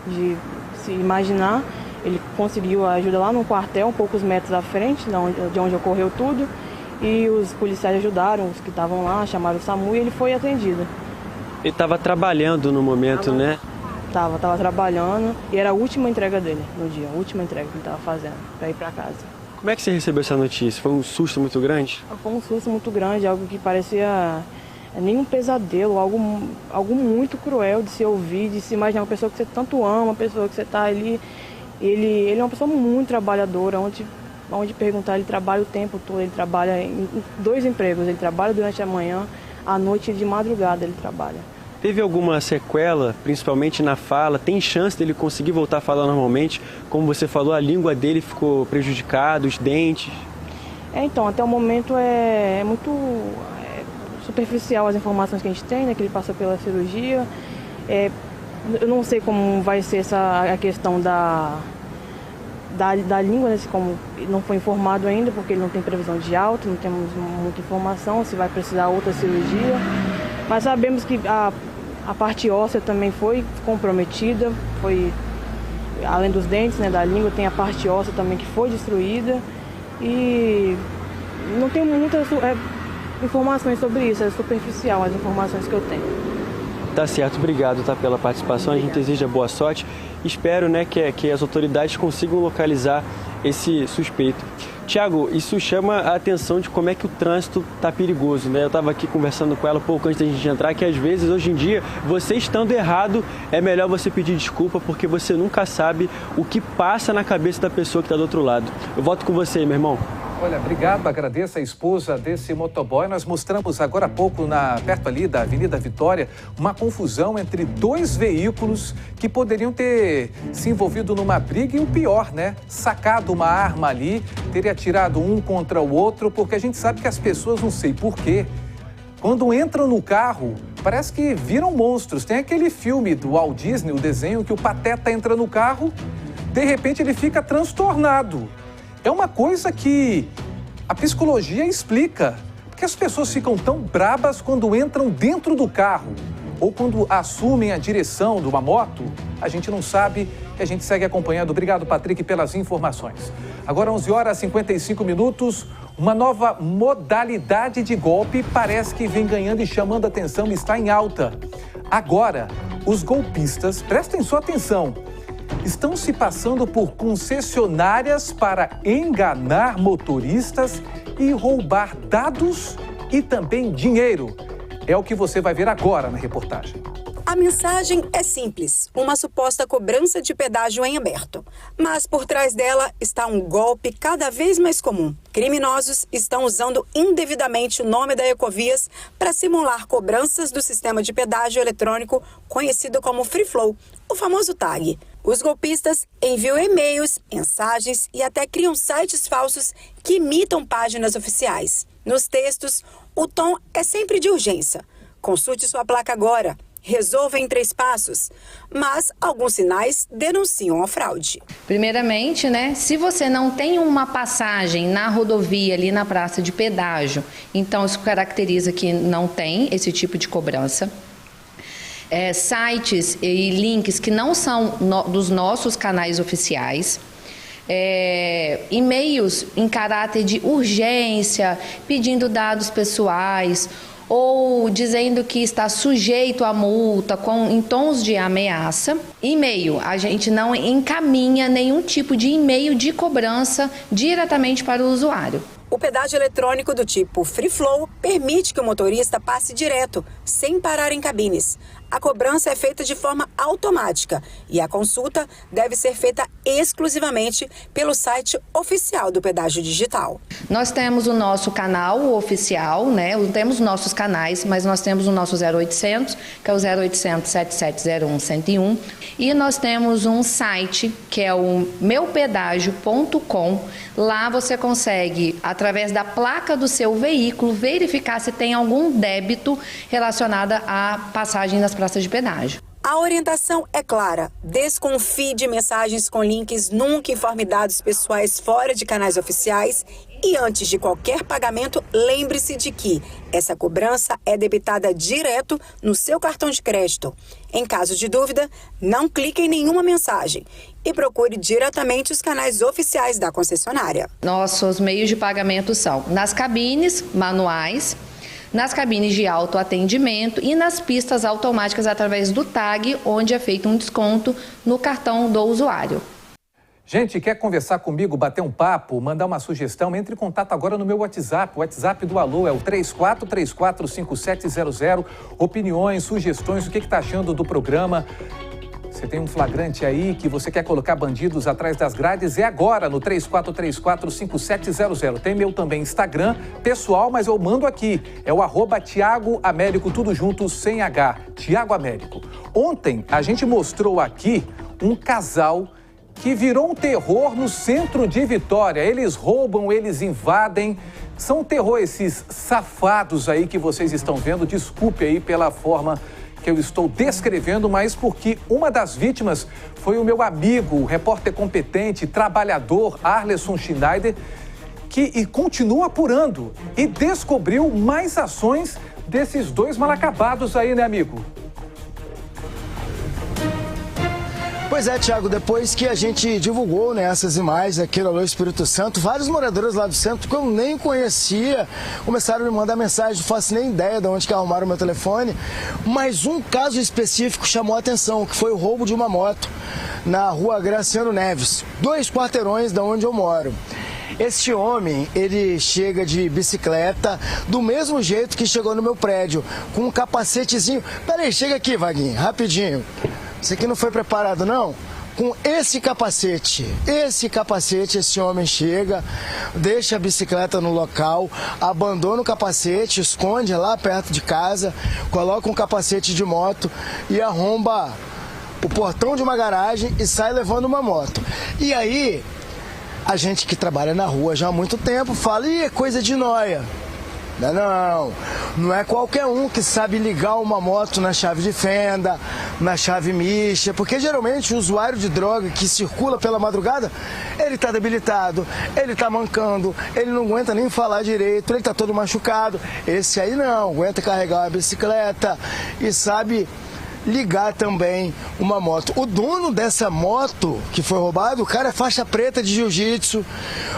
De se imaginar. Ele conseguiu ajuda lá no quartel, poucos metros à frente, de onde ocorreu tudo. E os policiais ajudaram, os que estavam lá, chamaram o SAMU e ele foi atendido. Ele estava trabalhando no momento, né? Tava trabalhando e era a última entrega dele no dia, a última entrega que ele estava fazendo para ir para casa. Como é que você recebeu essa notícia? Foi um susto muito grande? Foi um susto muito grande, algo que parecia nem um pesadelo, algo muito cruel de se ouvir, de se imaginar uma pessoa que você tanto ama, uma pessoa que você está ali. Ele é uma pessoa muito trabalhadora, onde perguntar, ele trabalha o tempo todo, ele trabalha em 2 empregos, ele trabalha durante a manhã, à noite e de madrugada ele trabalha. Teve alguma sequela, principalmente na fala? Tem chance dele conseguir voltar a falar normalmente? Como você falou, a língua dele ficou prejudicada, os dentes? Então, até o momento é muito superficial as informações que a gente tem, né, que ele passou pela cirurgia. Eu não sei como vai ser a questão da língua, né, como não foi informado ainda, porque ele não tem previsão de alta, não temos muita informação, se vai precisar outra cirurgia. Mas sabemos que a parte óssea também foi comprometida, além dos dentes, né, da língua, tem a parte óssea também que foi destruída. e não tem muitas informações sobre isso, é superficial as informações que eu tenho. Tá certo, obrigado, tá, pela participação. A gente deseja boa sorte. Espero, né, que as autoridades consigam localizar esse suspeito. Tiago, isso chama a atenção de como é que o trânsito tá perigoso, né? Eu estava aqui conversando com ela pouco antes da gente entrar, que às vezes, hoje em dia, você estando errado, é melhor você pedir desculpa, porque você nunca sabe o que passa na cabeça da pessoa que está do outro lado. Eu volto com você, meu irmão. Olha, obrigado, agradeço a esposa desse motoboy. Nós mostramos agora há pouco, perto ali da Avenida Vitória, uma confusão entre dois veículos que poderiam ter se envolvido numa briga e o pior, né? Sacado uma arma ali, teria atirado um contra o outro, porque a gente sabe que as pessoas, não sei porquê, quando entram no carro, parece que viram monstros. Tem aquele filme do Walt Disney, o desenho, que o Pateta entra no carro, de repente ele fica transtornado. É uma coisa que a psicologia explica, porque as pessoas ficam tão brabas quando entram dentro do carro ou quando assumem a direção de uma moto. A gente não sabe e a gente segue acompanhando. Obrigado, Patrick, pelas informações. Agora, 11h55, uma nova modalidade de golpe parece que vem ganhando e chamando a atenção e está em alta. Agora, os golpistas, prestem sua atenção, estão se passando por concessionárias para enganar motoristas e roubar dados e também dinheiro. É o que você vai ver agora na reportagem. A mensagem é simples, uma suposta cobrança de pedágio em aberto. Mas por trás dela está um golpe cada vez mais comum. Criminosos estão usando indevidamente o nome da Ecovias para simular cobranças do sistema de pedágio eletrônico conhecido como Free Flow, o famoso tag. Os golpistas enviam e-mails, mensagens e até criam sites falsos que imitam páginas oficiais. Nos textos, o tom é sempre de urgência. Consulte sua placa agora. Resolva em 3 passos, mas alguns sinais denunciam a fraude. Primeiramente, se você não tem uma passagem na rodovia, ali na praça de pedágio, então isso caracteriza que não tem esse tipo de cobrança. Sites e links que não são dos nossos canais oficiais. E-mails em caráter de urgência, pedindo dados pessoais, ou dizendo que está sujeito à multa em tons de ameaça. E-mail, a gente não encaminha nenhum tipo de e-mail de cobrança diretamente para o usuário. O pedágio eletrônico do tipo Free Flow permite que o motorista passe direto, sem parar em cabines. A cobrança é feita de forma automática e a consulta deve ser feita exclusivamente pelo site oficial do pedágio digital. Nós temos o nosso canal oficial, temos nossos canais, mas nós temos o nosso 0800, que é o 0800 7701 101, e nós temos um site que é o meupedágio.com. Lá você consegue, através da placa do seu veículo, verificar se tem algum débito relacionado à passagem nas praças de pedágio. A orientação é clara. Desconfie de mensagens com links, nunca informe dados pessoais fora de canais oficiais e antes de qualquer pagamento, lembre-se de que essa cobrança é debitada direto no seu cartão de crédito. Em caso de dúvida, não clique em nenhuma mensagem e procure diretamente os canais oficiais da concessionária. Nossos meios de pagamento são nas cabines manuais, nas cabines de autoatendimento e nas pistas automáticas através do tag, onde é feito um desconto no cartão do usuário. Gente, quer conversar comigo, bater um papo, mandar uma sugestão? Entre em contato agora no meu WhatsApp. O WhatsApp do Alô é o 34345700. Opiniões, sugestões, o que está achando do programa? Você tem um flagrante aí que você quer colocar bandidos atrás das grades? É agora no 34345700. Tem meu também Instagram pessoal, mas eu mando aqui. É o @Thiago Américo, tudo junto, sem H. Thiago Américo. Ontem a gente mostrou aqui um casal que virou um terror no centro de Vitória. Eles roubam, eles invadem. São um terror esses safados aí que vocês estão vendo. Desculpe aí pela forma que eu estou descrevendo, mas porque uma das vítimas foi o meu amigo, o repórter competente, trabalhador, Arleson Schneider, que continua apurando e descobriu mais ações desses dois mal acabados aí, né, amigo? Pois é, Thiago, depois que a gente divulgou, né, essas imagens aqui no Alô Espírito Santo, vários moradores lá do centro que eu nem conhecia começaram a me mandar mensagem, não faço nem ideia de onde que arrumaram o meu telefone, mas um caso específico chamou a atenção, que foi o roubo de uma moto na rua Graciano Neves, 2 quarteirões da onde eu moro. Este homem, ele chega de bicicleta do mesmo jeito que chegou no meu prédio, com um capacetezinho. Peraí, chega aqui, Vaguinho, rapidinho. Isso aqui não foi preparado, não? Com esse capacete, esse homem chega, deixa a bicicleta no local, abandona o capacete, esconde lá perto de casa, coloca um capacete de moto e arromba o portão de uma garagem e sai levando uma moto. E aí, a gente que trabalha na rua já há muito tempo fala, é coisa de nóia. Não é qualquer um que sabe ligar uma moto na chave de fenda, na chave micha, porque geralmente o usuário de droga que circula pela madrugada, ele está debilitado, ele está mancando, ele não aguenta nem falar direito, ele está todo machucado. Esse aí não, aguenta carregar uma bicicleta e sabe ligar também uma moto. O dono dessa moto que foi roubado, o cara é faixa preta de jiu-jitsu.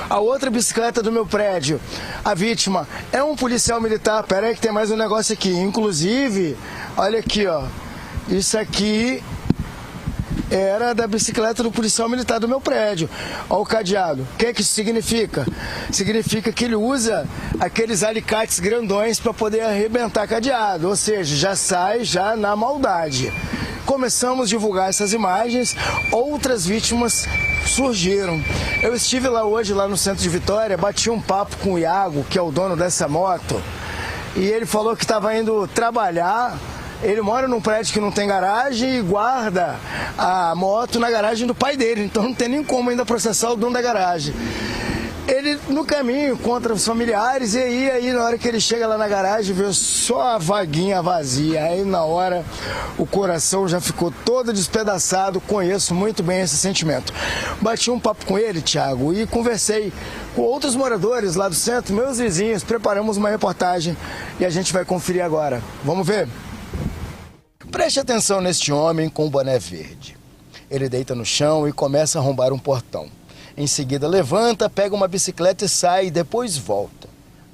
A outra bicicleta do meu prédio, a vítima é um policial militar. Pera aí que tem mais um negócio aqui. Inclusive, olha aqui, ó. Isso aqui era da bicicleta do policial militar do meu prédio. Olha o cadeado. O que é que isso significa? Significa que ele usa aqueles alicates grandões para poder arrebentar cadeado, ou seja, já sai já na maldade. Começamos a divulgar essas imagens, outras vítimas surgiram. Eu estive lá hoje, lá no centro de Vitória, bati um papo com o Iago, que é o dono dessa moto, e ele falou que estava indo trabalhar. Ele mora num prédio que não tem garagem e guarda a moto na garagem do pai dele, então não tem nem como ainda processar o dono da garagem. Ele, no caminho, encontra os familiares e aí na hora que ele chega lá na garagem, vê só a vaguinha vazia. Aí, na hora, o coração já ficou todo despedaçado. Conheço muito bem esse sentimento. Bati um papo com ele, Thiago, e conversei com outros moradores lá do centro, meus vizinhos. Preparamos uma reportagem e a gente vai conferir agora. Vamos ver? Preste atenção neste homem com o boné verde. Ele deita no chão e começa a arrombar um portão. Em seguida levanta, pega uma bicicleta e sai, depois volta.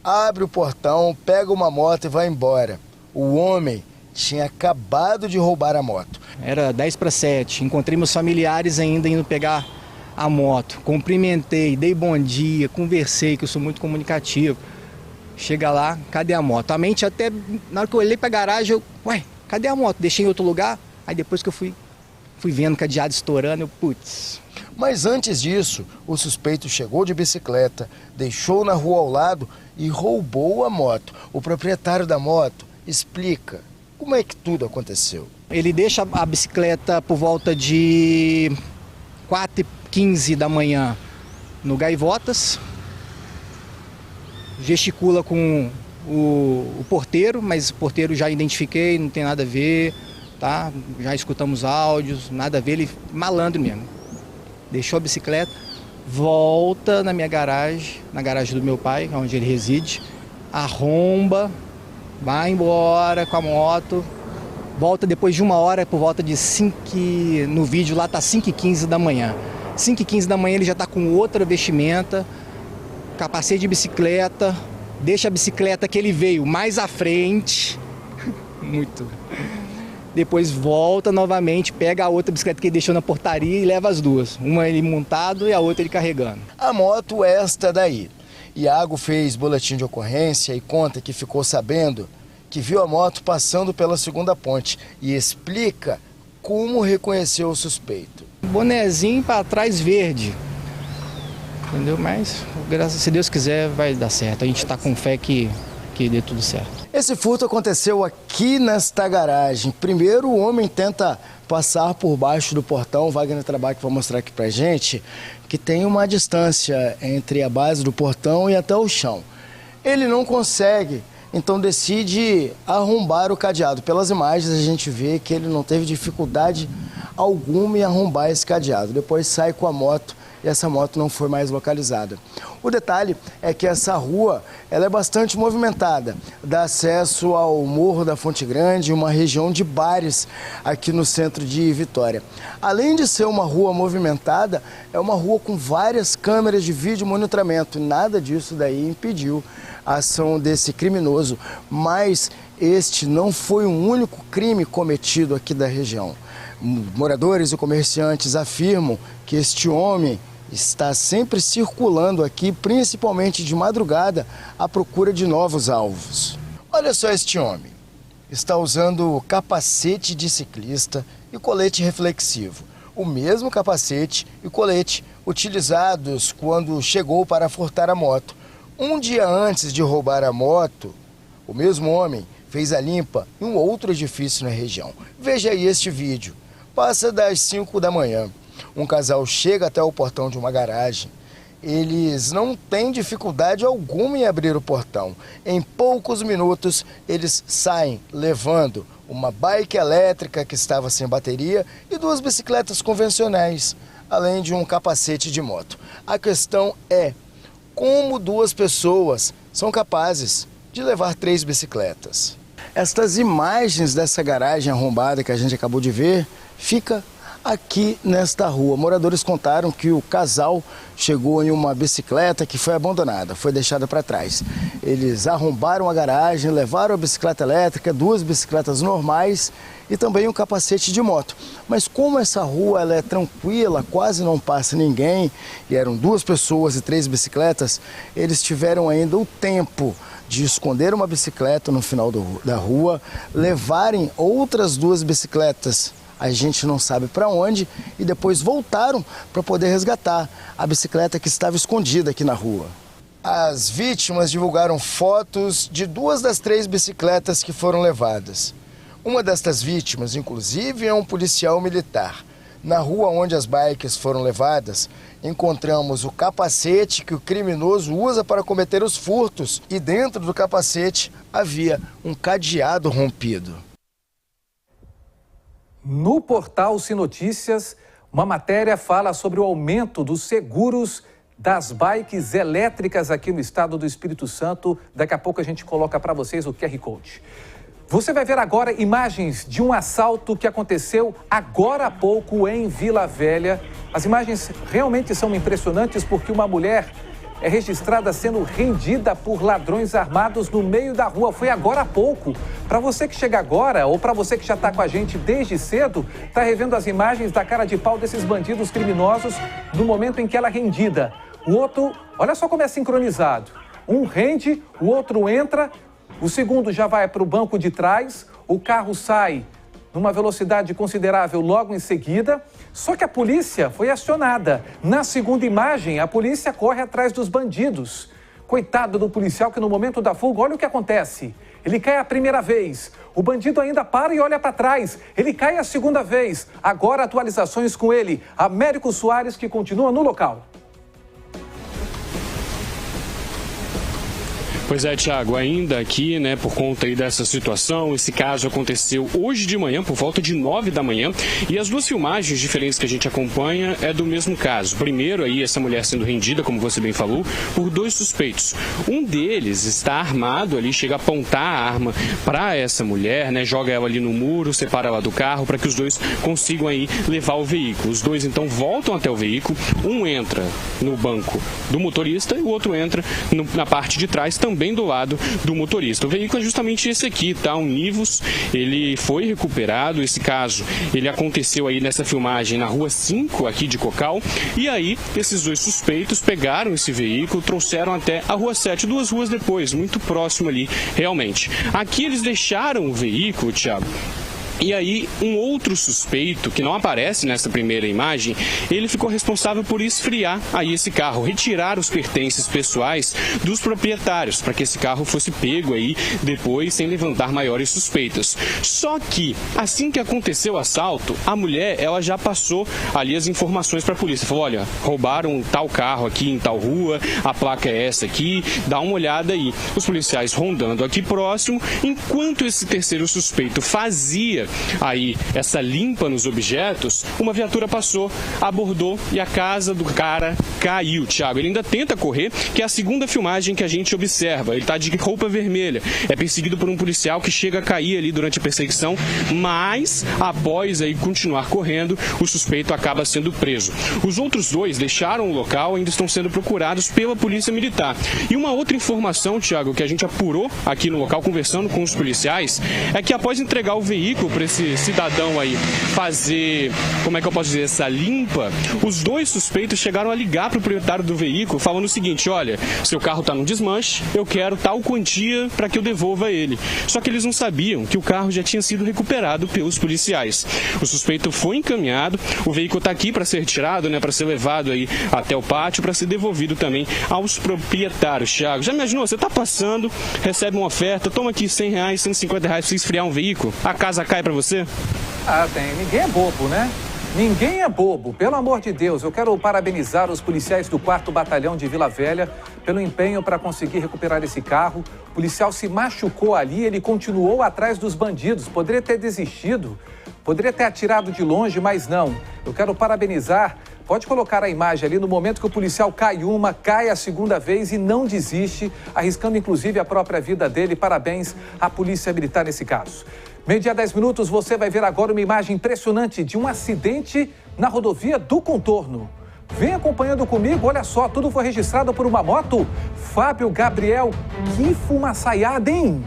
Abre o portão, pega uma moto e vai embora. O homem tinha acabado de roubar a moto. Era 10:07, encontrei meus familiares ainda indo pegar a moto. Cumprimentei, dei bom dia, conversei, que eu sou muito comunicativo. Chega lá, cadê a moto? A mente até, na hora que eu olhei pra garagem, cadê a moto? Deixei em outro lugar, aí depois que eu fui vendo o cadeado estourando, putz. Mas antes disso, o suspeito chegou de bicicleta, deixou na rua ao lado e roubou a moto. O proprietário da moto explica como é que tudo aconteceu. Ele deixa a bicicleta por volta de 4h15 da manhã no Gaivotas, gesticula com o porteiro, mas o porteiro já identifiquei, não tem nada a ver, tá? Já escutamos áudios, nada a ver, ele malandro mesmo. Deixou a bicicleta, volta na minha garagem, na garagem do meu pai, onde ele reside, arromba, vai embora com a moto, volta depois de 1 hora, por volta de 5, no vídeo lá tá 5h15 da manhã. 5h15 da manhã ele já tá com outra vestimenta, capacete de bicicleta, deixa a bicicleta que ele veio mais à frente, muito. Depois volta novamente, pega a outra bicicleta que ele deixou na portaria e leva as duas. Uma ele montado e a outra ele carregando. A moto esta daí. Iago fez boletim de ocorrência e conta que ficou sabendo que viu a moto passando pela segunda ponte e explica como reconheceu o suspeito. Bonezinho para trás verde. Entendeu? Mas, se Deus quiser, vai dar certo. A gente está com fé que dê tudo certo. Esse furto aconteceu aqui nesta garagem. Primeiro, o homem tenta passar por baixo do portão. O Wagner Trabalho vai mostrar aqui pra gente que tem uma distância entre a base do portão e até o chão. Ele não consegue, então decide arrombar o cadeado. Pelas imagens a gente vê que ele não teve dificuldade alguma e arrombar esse cadeado. Depois sai com a moto e essa moto não foi mais localizada. O detalhe é que essa rua ela é bastante movimentada, dá acesso ao Morro da Fonte Grande, uma região de bares aqui no centro de Vitória. Além de ser uma rua movimentada, é uma rua com várias câmeras de vídeo monitoramento. Nada disso daí impediu a ação desse criminoso, mas este não foi o único crime cometido aqui da região. Moradores e comerciantes afirmam que este homem está sempre circulando aqui, principalmente de madrugada, à procura de novos alvos. Olha só este homem. Está usando capacete de ciclista e colete reflexivo. O mesmo capacete e colete utilizados quando chegou para furtar a moto. Um dia antes de roubar a moto, o mesmo homem fez a limpa em um outro edifício na região. Veja aí este vídeo. Passa das 5 da manhã. Um casal chega até o portão de uma garagem. Eles não têm dificuldade alguma em abrir o portão. Em poucos minutos, eles saem levando uma bike elétrica que estava sem bateria e 2 bicicletas convencionais, além de um capacete de moto. A questão é como 2 pessoas são capazes de levar 3 bicicletas. Estas imagens dessa garagem arrombada que a gente acabou de ver, fica aqui nesta rua. Moradores contaram que o casal chegou em uma bicicleta que foi abandonada, foi deixada para trás. Eles arrombaram a garagem, levaram a bicicleta elétrica, 2 bicicletas normais e também um capacete de moto. Mas como essa rua ela é tranquila, quase não passa ninguém, e eram 2 pessoas e 3 bicicletas, eles tiveram ainda o tempo de esconder uma bicicleta no final da rua, levarem outras 2 bicicletas, a gente não sabe para onde, e depois voltaram para poder resgatar a bicicleta que estava escondida aqui na rua. As vítimas divulgaram fotos de 2 das 3 bicicletas que foram levadas. Uma destas vítimas, inclusive, é um policial militar. Na rua onde as bikes foram levadas, encontramos o capacete que o criminoso usa para cometer os furtos, e dentro do capacete havia um cadeado rompido. No portal Se Notícias, uma matéria fala sobre o aumento dos seguros das bikes elétricas aqui no estado do Espírito Santo. Daqui a pouco a gente coloca para vocês o QR Code. Você vai ver agora imagens de um assalto que aconteceu agora há pouco em Vila Velha. As imagens realmente são impressionantes porque uma mulher é registrada sendo rendida por ladrões armados no meio da rua. Foi agora há pouco. Para você que chega agora ou para você que já está com a gente desde cedo, está revendo as imagens da cara de pau desses bandidos criminosos no momento em que ela é rendida. O outro, olha só como é sincronizado. Um rende, o outro entra, o segundo já vai para o banco de trás, o carro sai numa velocidade considerável logo em seguida, só que a polícia foi acionada. Na segunda imagem, a polícia corre atrás dos bandidos. Coitado do policial que no momento da fuga, olha o que acontece. Ele cai a primeira vez, o bandido ainda para e olha para trás. Ele cai a segunda vez. Agora atualizações com ele, Américo Soares, que continua no local. Pois é, Thiago, ainda aqui, né, por conta aí dessa situação, esse caso aconteceu hoje de manhã, por volta de 9 da manhã, e as 2 filmagens diferentes que a gente acompanha é do mesmo caso. Primeiro aí, essa mulher sendo rendida, como você bem falou, por 2 suspeitos. Um deles está armado ali, chega a apontar a arma para essa mulher, né, joga ela ali no muro, separa ela do carro, para que os 2 consigam aí levar o veículo. Os 2 então voltam até o veículo, um entra no banco do motorista e o outro entra na parte de trás, também do lado do motorista. O veículo é justamente esse aqui, tá? Um Nivus, ele foi recuperado. Esse caso, ele aconteceu aí nessa filmagem na rua 5 aqui de Cocal, e aí esses 2 suspeitos pegaram esse veículo, trouxeram até a rua 7, 2 ruas depois, muito próximo ali, realmente. Aqui eles deixaram o veículo, Thiago, e aí, um outro suspeito, que não aparece nessa primeira imagem, ele ficou responsável por esfriar aí esse carro, retirar os pertences pessoais dos proprietários, para que esse carro fosse pego aí depois, sem levantar maiores suspeitas. Só que, assim que aconteceu o assalto, a mulher, ela já passou ali as informações para a polícia. Falou, olha, roubaram tal carro aqui em tal rua, a placa é essa aqui, dá uma olhada aí. Os policiais rondando aqui próximo, enquanto esse terceiro suspeito fazia aí essa limpa nos objetos, uma viatura passou, abordou e a casa do cara caiu, Thiago. Ele ainda tenta correr, que é a segunda filmagem que a gente observa. Ele está de roupa vermelha, é perseguido por um policial que chega a cair ali durante a perseguição, mas após aí continuar correndo, o suspeito acaba sendo preso. Os outros dois deixaram o local e ainda estão sendo procurados pela Polícia Militar. E uma outra informação, Thiago, que a gente apurou aqui no local, conversando com os policiais, é que após entregar o veículo para esse cidadão aí fazer, como é que eu posso dizer, essa limpa, os dois suspeitos chegaram a ligar para o proprietário do veículo, falando o seguinte: olha, seu carro está no desmanche, eu quero tal quantia para que eu devolva ele. Só que eles não sabiam que o carro já tinha sido recuperado pelos policiais. O suspeito foi encaminhado, o veículo está aqui para ser retirado, né, para ser levado aí até o pátio, para ser devolvido também aos proprietários. Thiago, já imaginou? Você está passando, recebe uma oferta, toma aqui R$100, R$150 para você esfriar um veículo, a casa cai para você? Ah, ninguém é bobo, né? Ninguém é bobo, pelo amor de Deus. Eu quero parabenizar os policiais do 4º Batalhão de Vila Velha pelo empenho para conseguir recuperar esse carro. O policial se machucou ali, ele continuou atrás dos bandidos. Poderia ter desistido, poderia ter atirado de longe, mas não. Eu quero parabenizar. Pode colocar a imagem ali no momento que o policial cai a segunda vez e não desiste, arriscando inclusive a própria vida dele. Parabéns à Polícia Militar nesse caso. 12:10, você vai ver agora uma imagem impressionante de um acidente na rodovia do Contorno. Vem acompanhando comigo, olha só, tudo foi registrado por uma moto. Fábio Gabriel, que fumaçaiada, hein?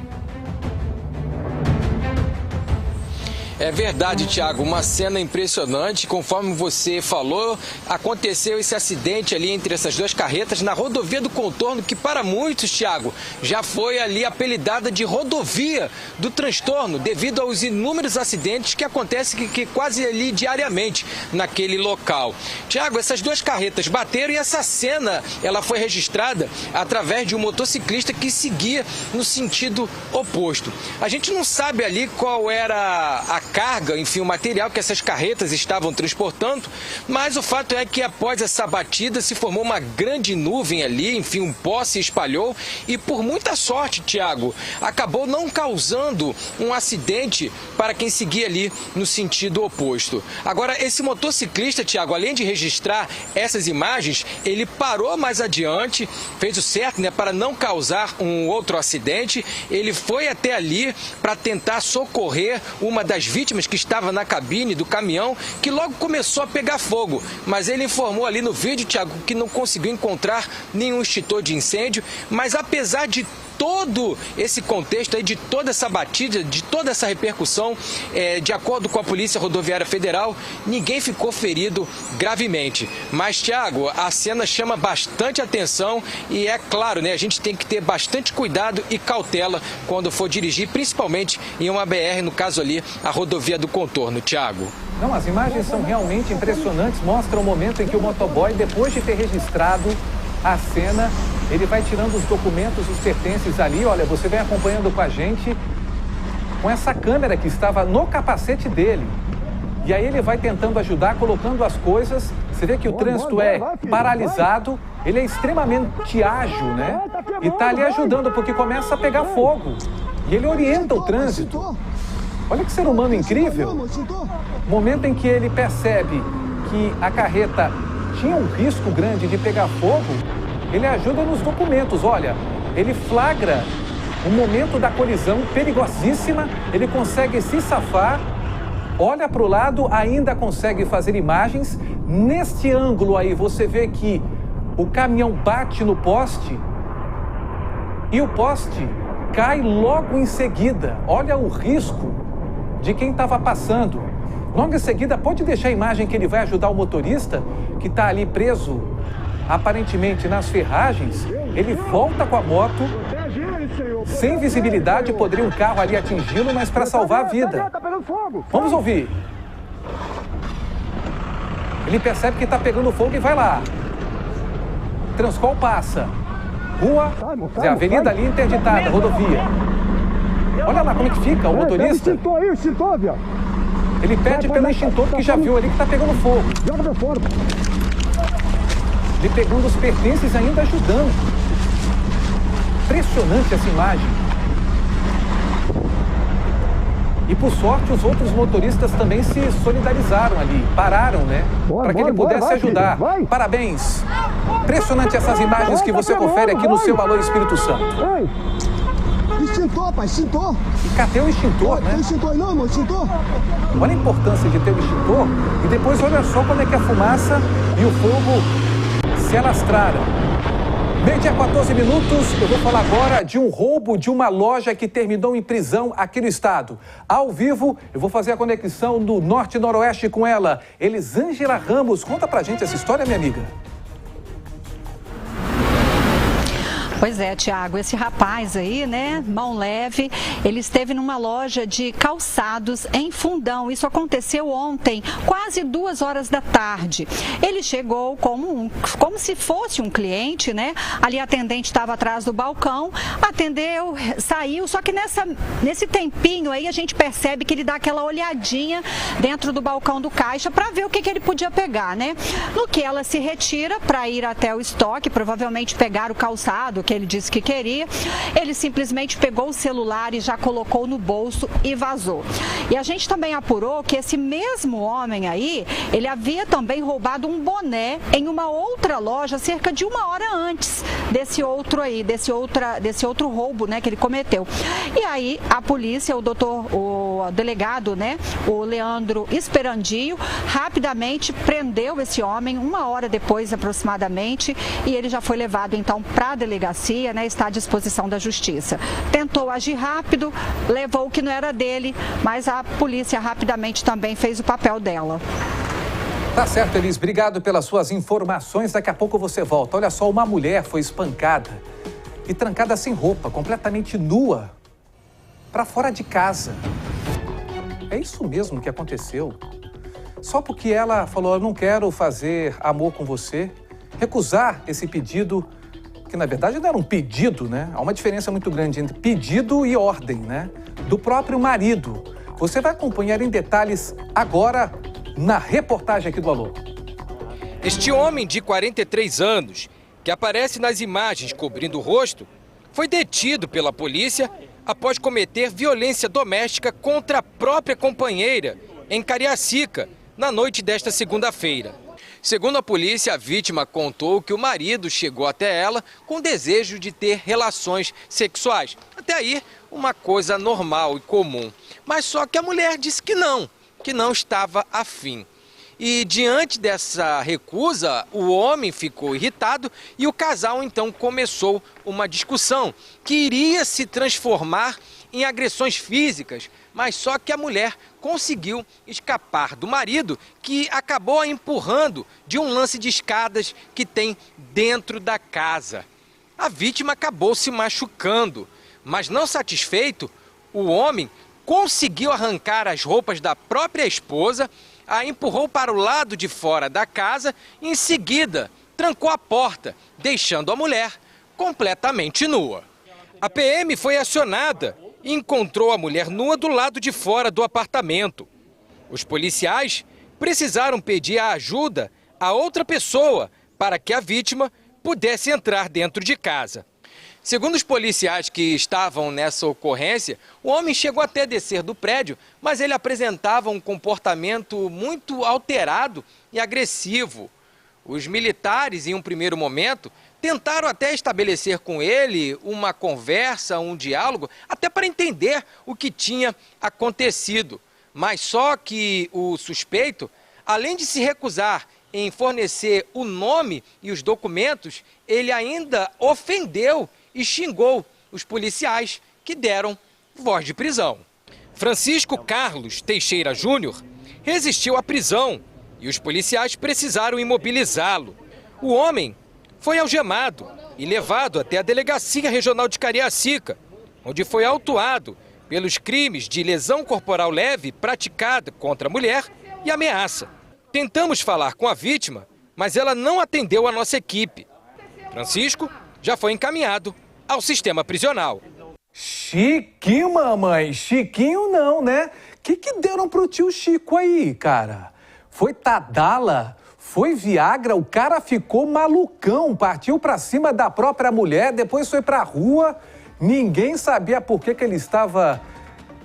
É verdade, Thiago, uma cena impressionante. Conforme você falou, aconteceu esse acidente ali entre essas duas carretas na rodovia do Contorno, que para muitos, Thiago, já foi ali apelidada de rodovia do transtorno, devido aos inúmeros acidentes que acontecem que quase ali diariamente naquele local. Thiago, essas duas carretas bateram e essa cena ela foi registrada através de um motociclista que seguia no sentido oposto. A gente não sabe ali qual era a carga, enfim, o material que essas carretas estavam transportando, mas o fato é que após essa batida se formou uma grande nuvem ali, enfim, um pó se espalhou e por muita sorte, Thiago, acabou não causando um acidente para quem seguia ali no sentido oposto. Agora, esse motociclista, Thiago, além de registrar essas imagens, ele parou mais adiante, fez o certo, né, para não causar um outro acidente. Ele foi até ali para tentar socorrer uma das vítimas que estava na cabine do caminhão, que logo começou a pegar fogo. Mas ele informou ali no vídeo, Thiago, que não conseguiu encontrar nenhum extintor de incêndio, mas apesar de todo esse contexto aí, de toda essa batida, de toda essa repercussão, de acordo com a Polícia Rodoviária Federal, ninguém ficou ferido gravemente. Mas, Thiago, a cena chama bastante atenção e é claro, né, a gente tem que ter bastante cuidado e cautela quando for dirigir, principalmente em uma BR, no caso ali, a rodovia do Contorno, Thiago. Não, as imagens são realmente impressionantes, mostram o momento em que o motoboy, depois de ter registrado a cena, ele vai tirando os documentos, os pertences ali. Olha, você vem acompanhando com a gente com essa câmera que estava no capacete dele. E aí ele vai tentando ajudar, colocando as coisas. Você vê que o trânsito é paralisado, ele é extremamente ágil, né? E tá ali ajudando, porque começa a pegar fogo. E ele orienta o trânsito. Olha que ser humano incrível. Momento em que ele percebe que a carreta tinha um risco grande de pegar fogo, ele ajuda nos documentos. Olha, ele flagra o momento da colisão perigosíssima, ele consegue se safar, olha para o lado, ainda consegue fazer imagens. Neste ângulo aí, você vê que o caminhão bate no poste e o poste cai logo em seguida. Olha o risco de quem estava passando. Logo em seguida, pode deixar a imagem que ele vai ajudar o motorista, que está ali preso, aparentemente nas ferragens. Ele volta com a moto, sem visibilidade, poderia um carro ali atingi-lo, mas para salvar a vida. Vamos ouvir. Ele percebe que está pegando fogo e vai lá. Transcol passa. Rua, a avenida ali interditada, rodovia. Olha lá como é que fica o motorista. Ele pede pelo extintor, que já viu ali que está pegando fogo. Ele pegando os pertences, ainda ajudando. Impressionante essa imagem. E por sorte, os outros motoristas também se solidarizaram ali, pararam, né? Para que ele pudesse ajudar. Parabéns! Impressionante essas imagens que você confere aqui no seu Alô Espírito Santo. Extintor, pai, extintor. E cadê o extintor, né? Tem extintor não, irmão, extintor. Olha a importância de ter o extintor e depois olha só como é que a fumaça e o fogo se alastraram. Meio-dia, 14 minutos, eu vou falar agora de um roubo de uma loja que terminou em prisão aqui no estado. Ao vivo, eu vou fazer a conexão do Norte e Noroeste com ela. Elisângela Ramos, conta pra gente essa história, minha amiga. Pois é, Tiago, esse rapaz aí, né, mão leve, ele esteve numa loja de calçados em Fundão. Isso aconteceu ontem, quase 2 horas da tarde. Ele chegou como se fosse um cliente, né? Ali a atendente estava atrás do balcão, atendeu, saiu, só que nesse tempinho aí a gente percebe que ele dá aquela olhadinha dentro do balcão do caixa para ver o que ele podia pegar, né? No que ela se retira para ir até o estoque, provavelmente pegar o calçado que ele disse que queria, ele simplesmente pegou o celular e já colocou no bolso e vazou. E a gente também apurou que esse mesmo homem aí, ele havia também roubado um boné em uma outra loja cerca de 1 hora antes desse outro roubo, né, que ele cometeu. E aí a polícia, o delegado, né, o Leandro Esperandio, rapidamente prendeu esse homem 1 hora depois aproximadamente e ele já foi levado então para a delegacia, né, está à disposição da justiça. Tentou agir rápido, levou o que não era dele, mas a polícia rapidamente também fez o papel dela. Tá certo, Elis. Obrigado pelas suas informações. Daqui a pouco você volta. Olha só, uma mulher foi espancada e trancada sem roupa, completamente nua, para fora de casa. É isso mesmo que aconteceu. Só porque ela falou, eu não quero fazer amor com você, recusar esse pedido, que na verdade não era um pedido, né? Há uma diferença muito grande entre pedido e ordem, né? Do próprio marido. Você vai acompanhar em detalhes agora na reportagem aqui do Alô. Este homem de 43 anos, que aparece nas imagens cobrindo o rosto, foi detido pela polícia após cometer violência doméstica contra a própria companheira em Cariacica, na noite desta segunda-feira. Segundo a polícia, a vítima contou que o marido chegou até ela com desejo de ter relações sexuais. Até aí, uma coisa normal e comum. Mas só que a mulher disse que não estava afim. E diante dessa recusa, o homem ficou irritado e o casal então começou uma discussão que iria se transformar em agressões físicas, mas só que a mulher conseguiu escapar do marido, que acabou a empurrando de um lance de escadas que tem dentro da casa. A vítima acabou se machucando, mas não satisfeito, o homem conseguiu arrancar as roupas da própria esposa, a empurrou para o lado de fora da casa e em seguida trancou a porta, deixando a mulher completamente nua. A PM foi acionada e encontrou a mulher nua do lado de fora do apartamento. Os policiais precisaram pedir a ajuda a outra pessoa para que a vítima pudesse entrar dentro de casa. Segundo os policiais que estavam nessa ocorrência, o homem chegou até descer do prédio, mas ele apresentava um comportamento muito alterado e agressivo. Os militares, em um primeiro momento, tentaram até estabelecer com ele uma conversa, um diálogo, até para entender o que tinha acontecido. Mas só que o suspeito, além de se recusar em fornecer o nome e os documentos, ele ainda ofendeu e xingou os policiais que deram voz de prisão. Francisco Carlos Teixeira Júnior resistiu à prisão e os policiais precisaram imobilizá-lo. O homem foi algemado e levado até a Delegacia Regional de Cariacica, onde foi autuado pelos crimes de lesão corporal leve praticada contra a mulher e ameaça. Tentamos falar com a vítima, mas ela não atendeu a nossa equipe. Francisco já foi encaminhado ao sistema prisional. Chiquinho, mamãe. Chiquinho não, né? Que deram pro tio Chico aí, cara? Foi Tadala? Foi Viagra? O cara ficou malucão, partiu pra cima da própria mulher, depois foi pra rua. Ninguém sabia por que ele estava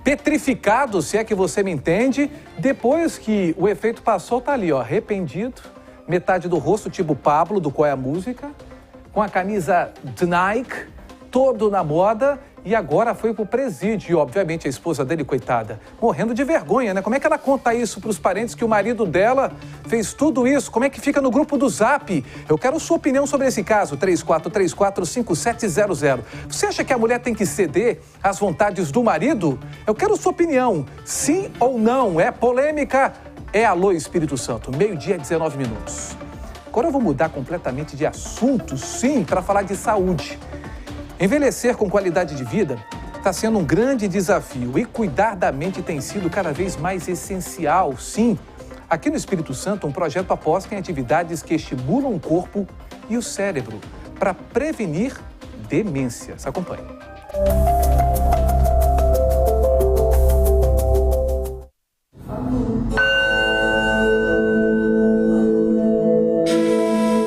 petrificado, se é que você me entende. Depois que o efeito passou, tá ali, ó, arrependido, metade do rosto, tipo Pablo, do Qual é a Música, com a camisa de Nike, todo na moda, e agora foi pro presídio. E, obviamente, a esposa dele, coitada, morrendo de vergonha, né? Como é que ela conta isso pros parentes que o marido dela fez tudo isso? Como é que fica no grupo do Zap? Eu quero sua opinião sobre esse caso, 3434-5700. Você acha que a mulher tem que ceder às vontades do marido? Eu quero sua opinião, sim ou não? É polêmica? É Alô Espírito Santo, 12:19. Agora eu vou mudar completamente de assunto, sim, para falar de saúde. Envelhecer com qualidade de vida está sendo um grande desafio e cuidar da mente tem sido cada vez mais essencial, sim. Aqui no Espírito Santo, um projeto aposta em atividades que estimulam o corpo e o cérebro para prevenir demências. Acompanhe.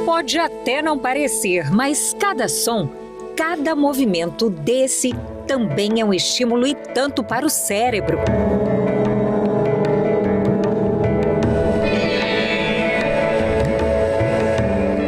Pode até não parecer, mas cada som, cada movimento desse também é um estímulo e tanto para o cérebro.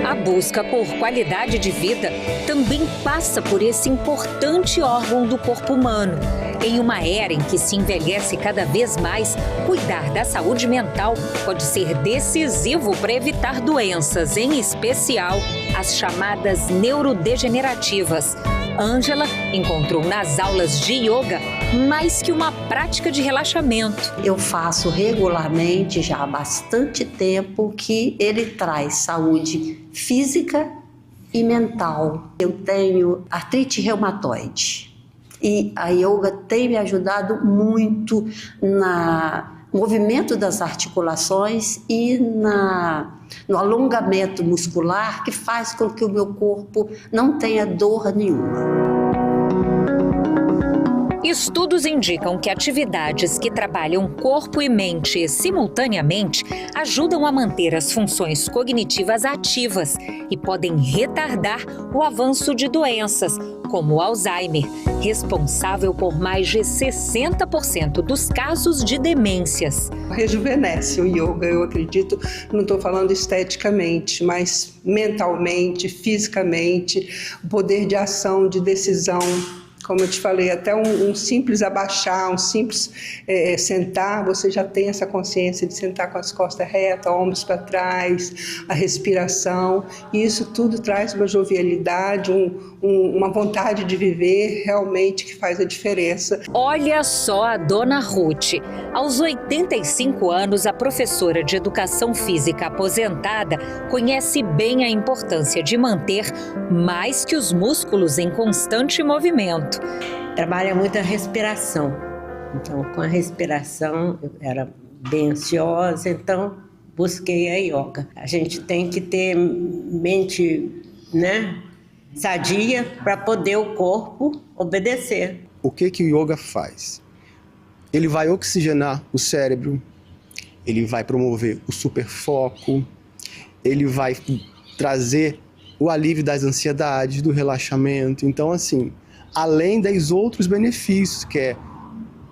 A busca por qualidade de vida também passa por esse importante órgão do corpo humano. Em uma era em que se envelhece cada vez mais, cuidar da saúde mental pode ser decisivo para evitar doenças, em especial as chamadas neurodegenerativas. Ângela encontrou nas aulas de yoga mais que uma prática de relaxamento. Eu faço regularmente, já há bastante tempo, que ele traz saúde física e mental. Eu tenho artrite reumatoide. E a yoga tem me ajudado muito no movimento das articulações e no alongamento muscular, que faz com que o meu corpo não tenha dor nenhuma. Estudos indicam que atividades que trabalham corpo e mente simultaneamente ajudam a manter as funções cognitivas ativas e podem retardar o avanço de doenças, como o Alzheimer, responsável por mais de 60% dos casos de demências. Rejuvenesce o yoga, eu acredito, não estou falando esteticamente, mas mentalmente, fisicamente, o poder de ação, de decisão. Como eu te falei, até um simples abaixar, um simples sentar, você já tem essa consciência de sentar com as costas retas, ombros para trás, a respiração. E isso tudo traz uma jovialidade, uma vontade de viver realmente que faz a diferença. Olha só a dona Ruth. Aos 85 anos, a professora de educação física aposentada conhece bem a importância de manter mais que os músculos em constante movimento. Trabalha muito a respiração. Então, com a respiração, eu era bem ansiosa, então busquei a yoga. A gente tem que ter mente, sadia para poder o corpo obedecer. O que o yoga faz? Ele vai oxigenar o cérebro, ele vai promover o superfoco, ele vai trazer o alívio das ansiedades, do relaxamento. Então, assim, além dos outros benefícios, que é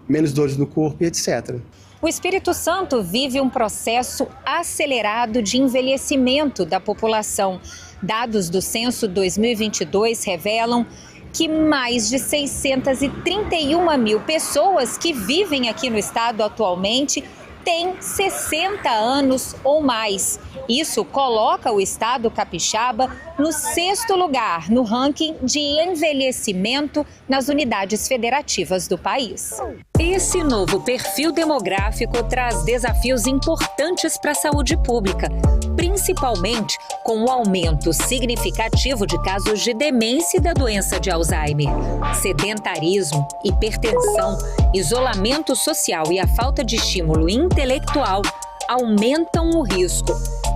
menos dores no corpo e etc. O Espírito Santo vive um processo acelerado de envelhecimento da população. Dados do Censo 2022 revelam que mais de 631 mil pessoas que vivem aqui no estado atualmente têm 60 anos ou mais. Isso coloca o estado capixaba no 6º lugar no ranking de envelhecimento nas unidades federativas do país. Esse novo perfil demográfico traz desafios importantes para a saúde pública, principalmente com o aumento significativo de casos de demência e da doença de Alzheimer. Sedentarismo, hipertensão, isolamento social e a falta de estímulo intelectual aumentam o risco.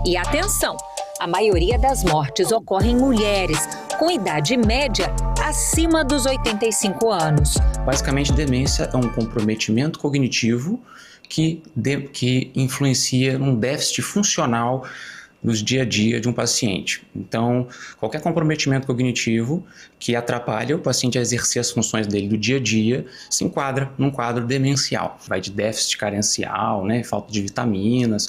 E atenção, a maioria das mortes ocorre em mulheres com idade média acima dos 85 anos. Basicamente, demência é um comprometimento cognitivo que influencia num déficit funcional nos dia a dia de um paciente. Então, qualquer comprometimento cognitivo que atrapalha o paciente a exercer as funções dele do dia a dia se enquadra num quadro demencial. Vai de déficit carencial, né, falta de vitaminas,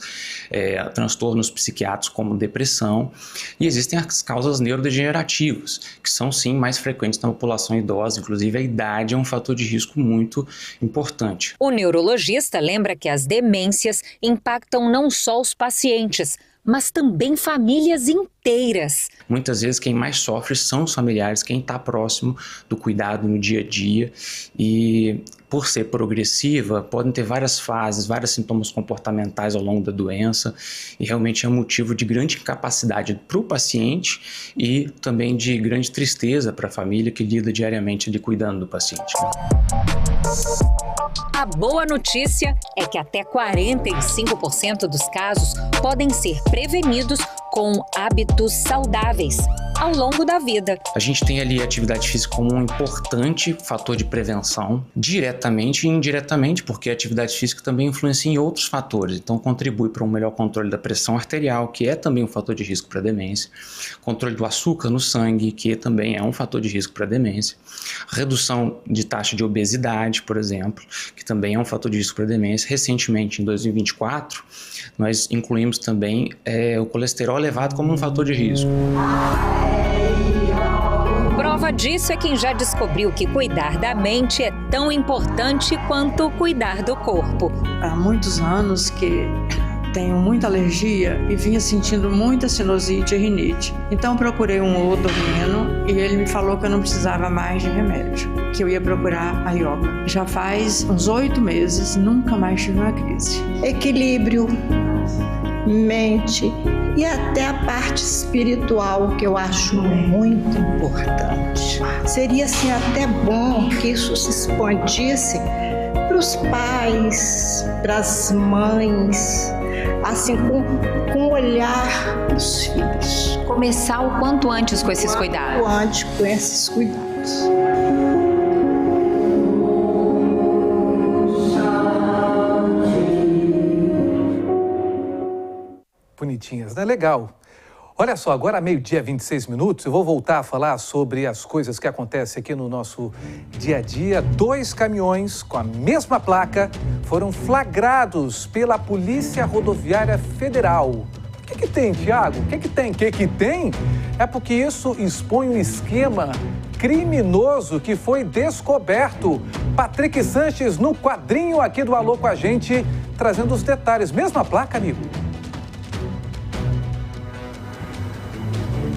transtornos psiquiátricos como depressão, e existem as causas neurodegenerativas, que são sim mais frequentes na população idosa, inclusive a idade é um fator de risco muito importante. O neurologista lembra que as demências impactam não só os pacientes, mas também famílias inteiras. Muitas vezes quem mais sofre são os familiares, quem está próximo do cuidado no dia a dia, e por ser progressiva, podem ter várias fases, vários sintomas comportamentais ao longo da doença, e realmente é um motivo de grande incapacidade para o paciente e também de grande tristeza para a família que lida diariamente ali cuidando do paciente. A boa notícia é que até 45% dos casos podem ser prevenidos com hábitos saudáveis ao longo da vida. A gente tem ali a atividade física como um importante fator de prevenção, diretamente e indiretamente, porque a atividade física também influencia em outros fatores, então contribui para um melhor controle da pressão arterial, que é também um fator de risco para a demência, controle do açúcar no sangue, que também é um fator de risco para a demência, redução de taxa de obesidade, por exemplo, que também é um fator de risco para a demência. Recentemente, em 2024, nós incluímos também o colesterol elevado como um fator de risco. Prova disso é quem já descobriu que cuidar da mente é tão importante quanto cuidar do corpo. Há muitos anos que tenho muita alergia e vinha sentindo muita sinusite e rinite. Então procurei um otorrino e ele me falou que eu não precisava mais de remédio, que eu ia procurar a yoga. Já faz uns 8 meses, nunca mais tive uma crise. Equilíbrio, mente e até a parte espiritual, que eu acho muito importante. Seria assim até bom que isso se expandisse para os pais, para as mães, assim com o olhar dos filhos. Começar o quanto antes com esses cuidados. O quanto antes com esses cuidados. Bonitinhas, né? Legal. Olha só, agora meio-dia, 26 minutos, eu vou voltar a falar sobre as coisas que acontecem aqui no nosso dia a dia. 2 caminhões com a mesma placa foram flagrados pela Polícia Rodoviária Federal. O que tem, Tiago? O que tem? O que tem? É porque isso expõe um esquema criminoso que foi descoberto. Patrick Sanches no quadrinho aqui do Alô com a gente, trazendo os detalhes. Mesma placa, amigo?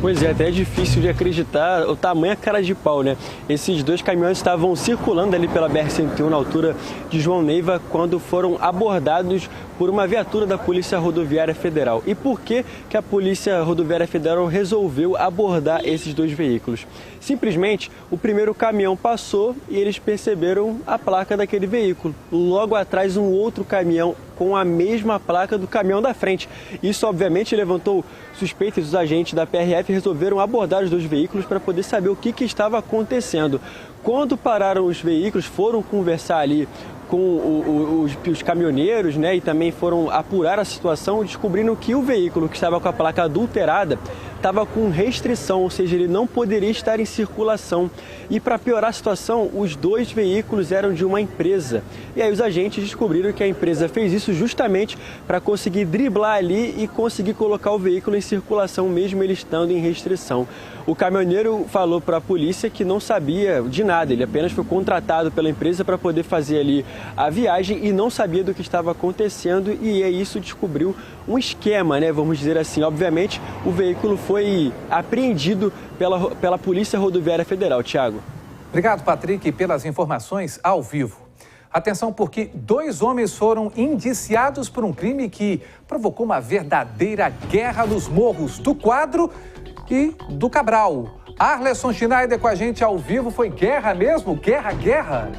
Pois é, até é difícil de acreditar o tamanho cara de pau, né? Esses 2 caminhões estavam circulando ali pela BR-101 na altura de João Neiva quando foram abordados por uma viatura da Polícia Rodoviária Federal. E por que a Polícia Rodoviária Federal resolveu abordar esses 2 veículos? Simplesmente, o primeiro caminhão passou e eles perceberam a placa daquele veículo. Logo atrás, um outro caminhão com a mesma placa do caminhão da frente. Isso, obviamente, levantou suspeitas. Os agentes da PRF resolveram abordar os 2 veículos para poder saber o que estava acontecendo. Quando pararam os veículos, foram conversar ali com os caminhoneiros, né, e também foram apurar a situação, descobrindo que o veículo que estava com a placa adulterada estava com restrição, ou seja, ele não poderia estar em circulação. E para piorar a situação, os 2 veículos eram de uma empresa. E aí os agentes descobriram que a empresa fez isso justamente para conseguir driblar ali e conseguir colocar o veículo em circulação, mesmo ele estando em restrição. O caminhoneiro falou para a polícia que não sabia de nada, ele apenas foi contratado pela empresa para poder fazer ali a viagem e não sabia do que estava acontecendo, e é isso descobriu um esquema, né, vamos dizer assim. Obviamente, o veículo foi apreendido pela Polícia Rodoviária Federal. Tiago. Obrigado, Patrick, pelas informações ao vivo. Atenção, porque 2 homens foram indiciados por um crime que provocou uma verdadeira guerra nos morros do Quadro e do Cabral. Arleson Schneider com a gente ao vivo. Foi guerra mesmo? Guerra?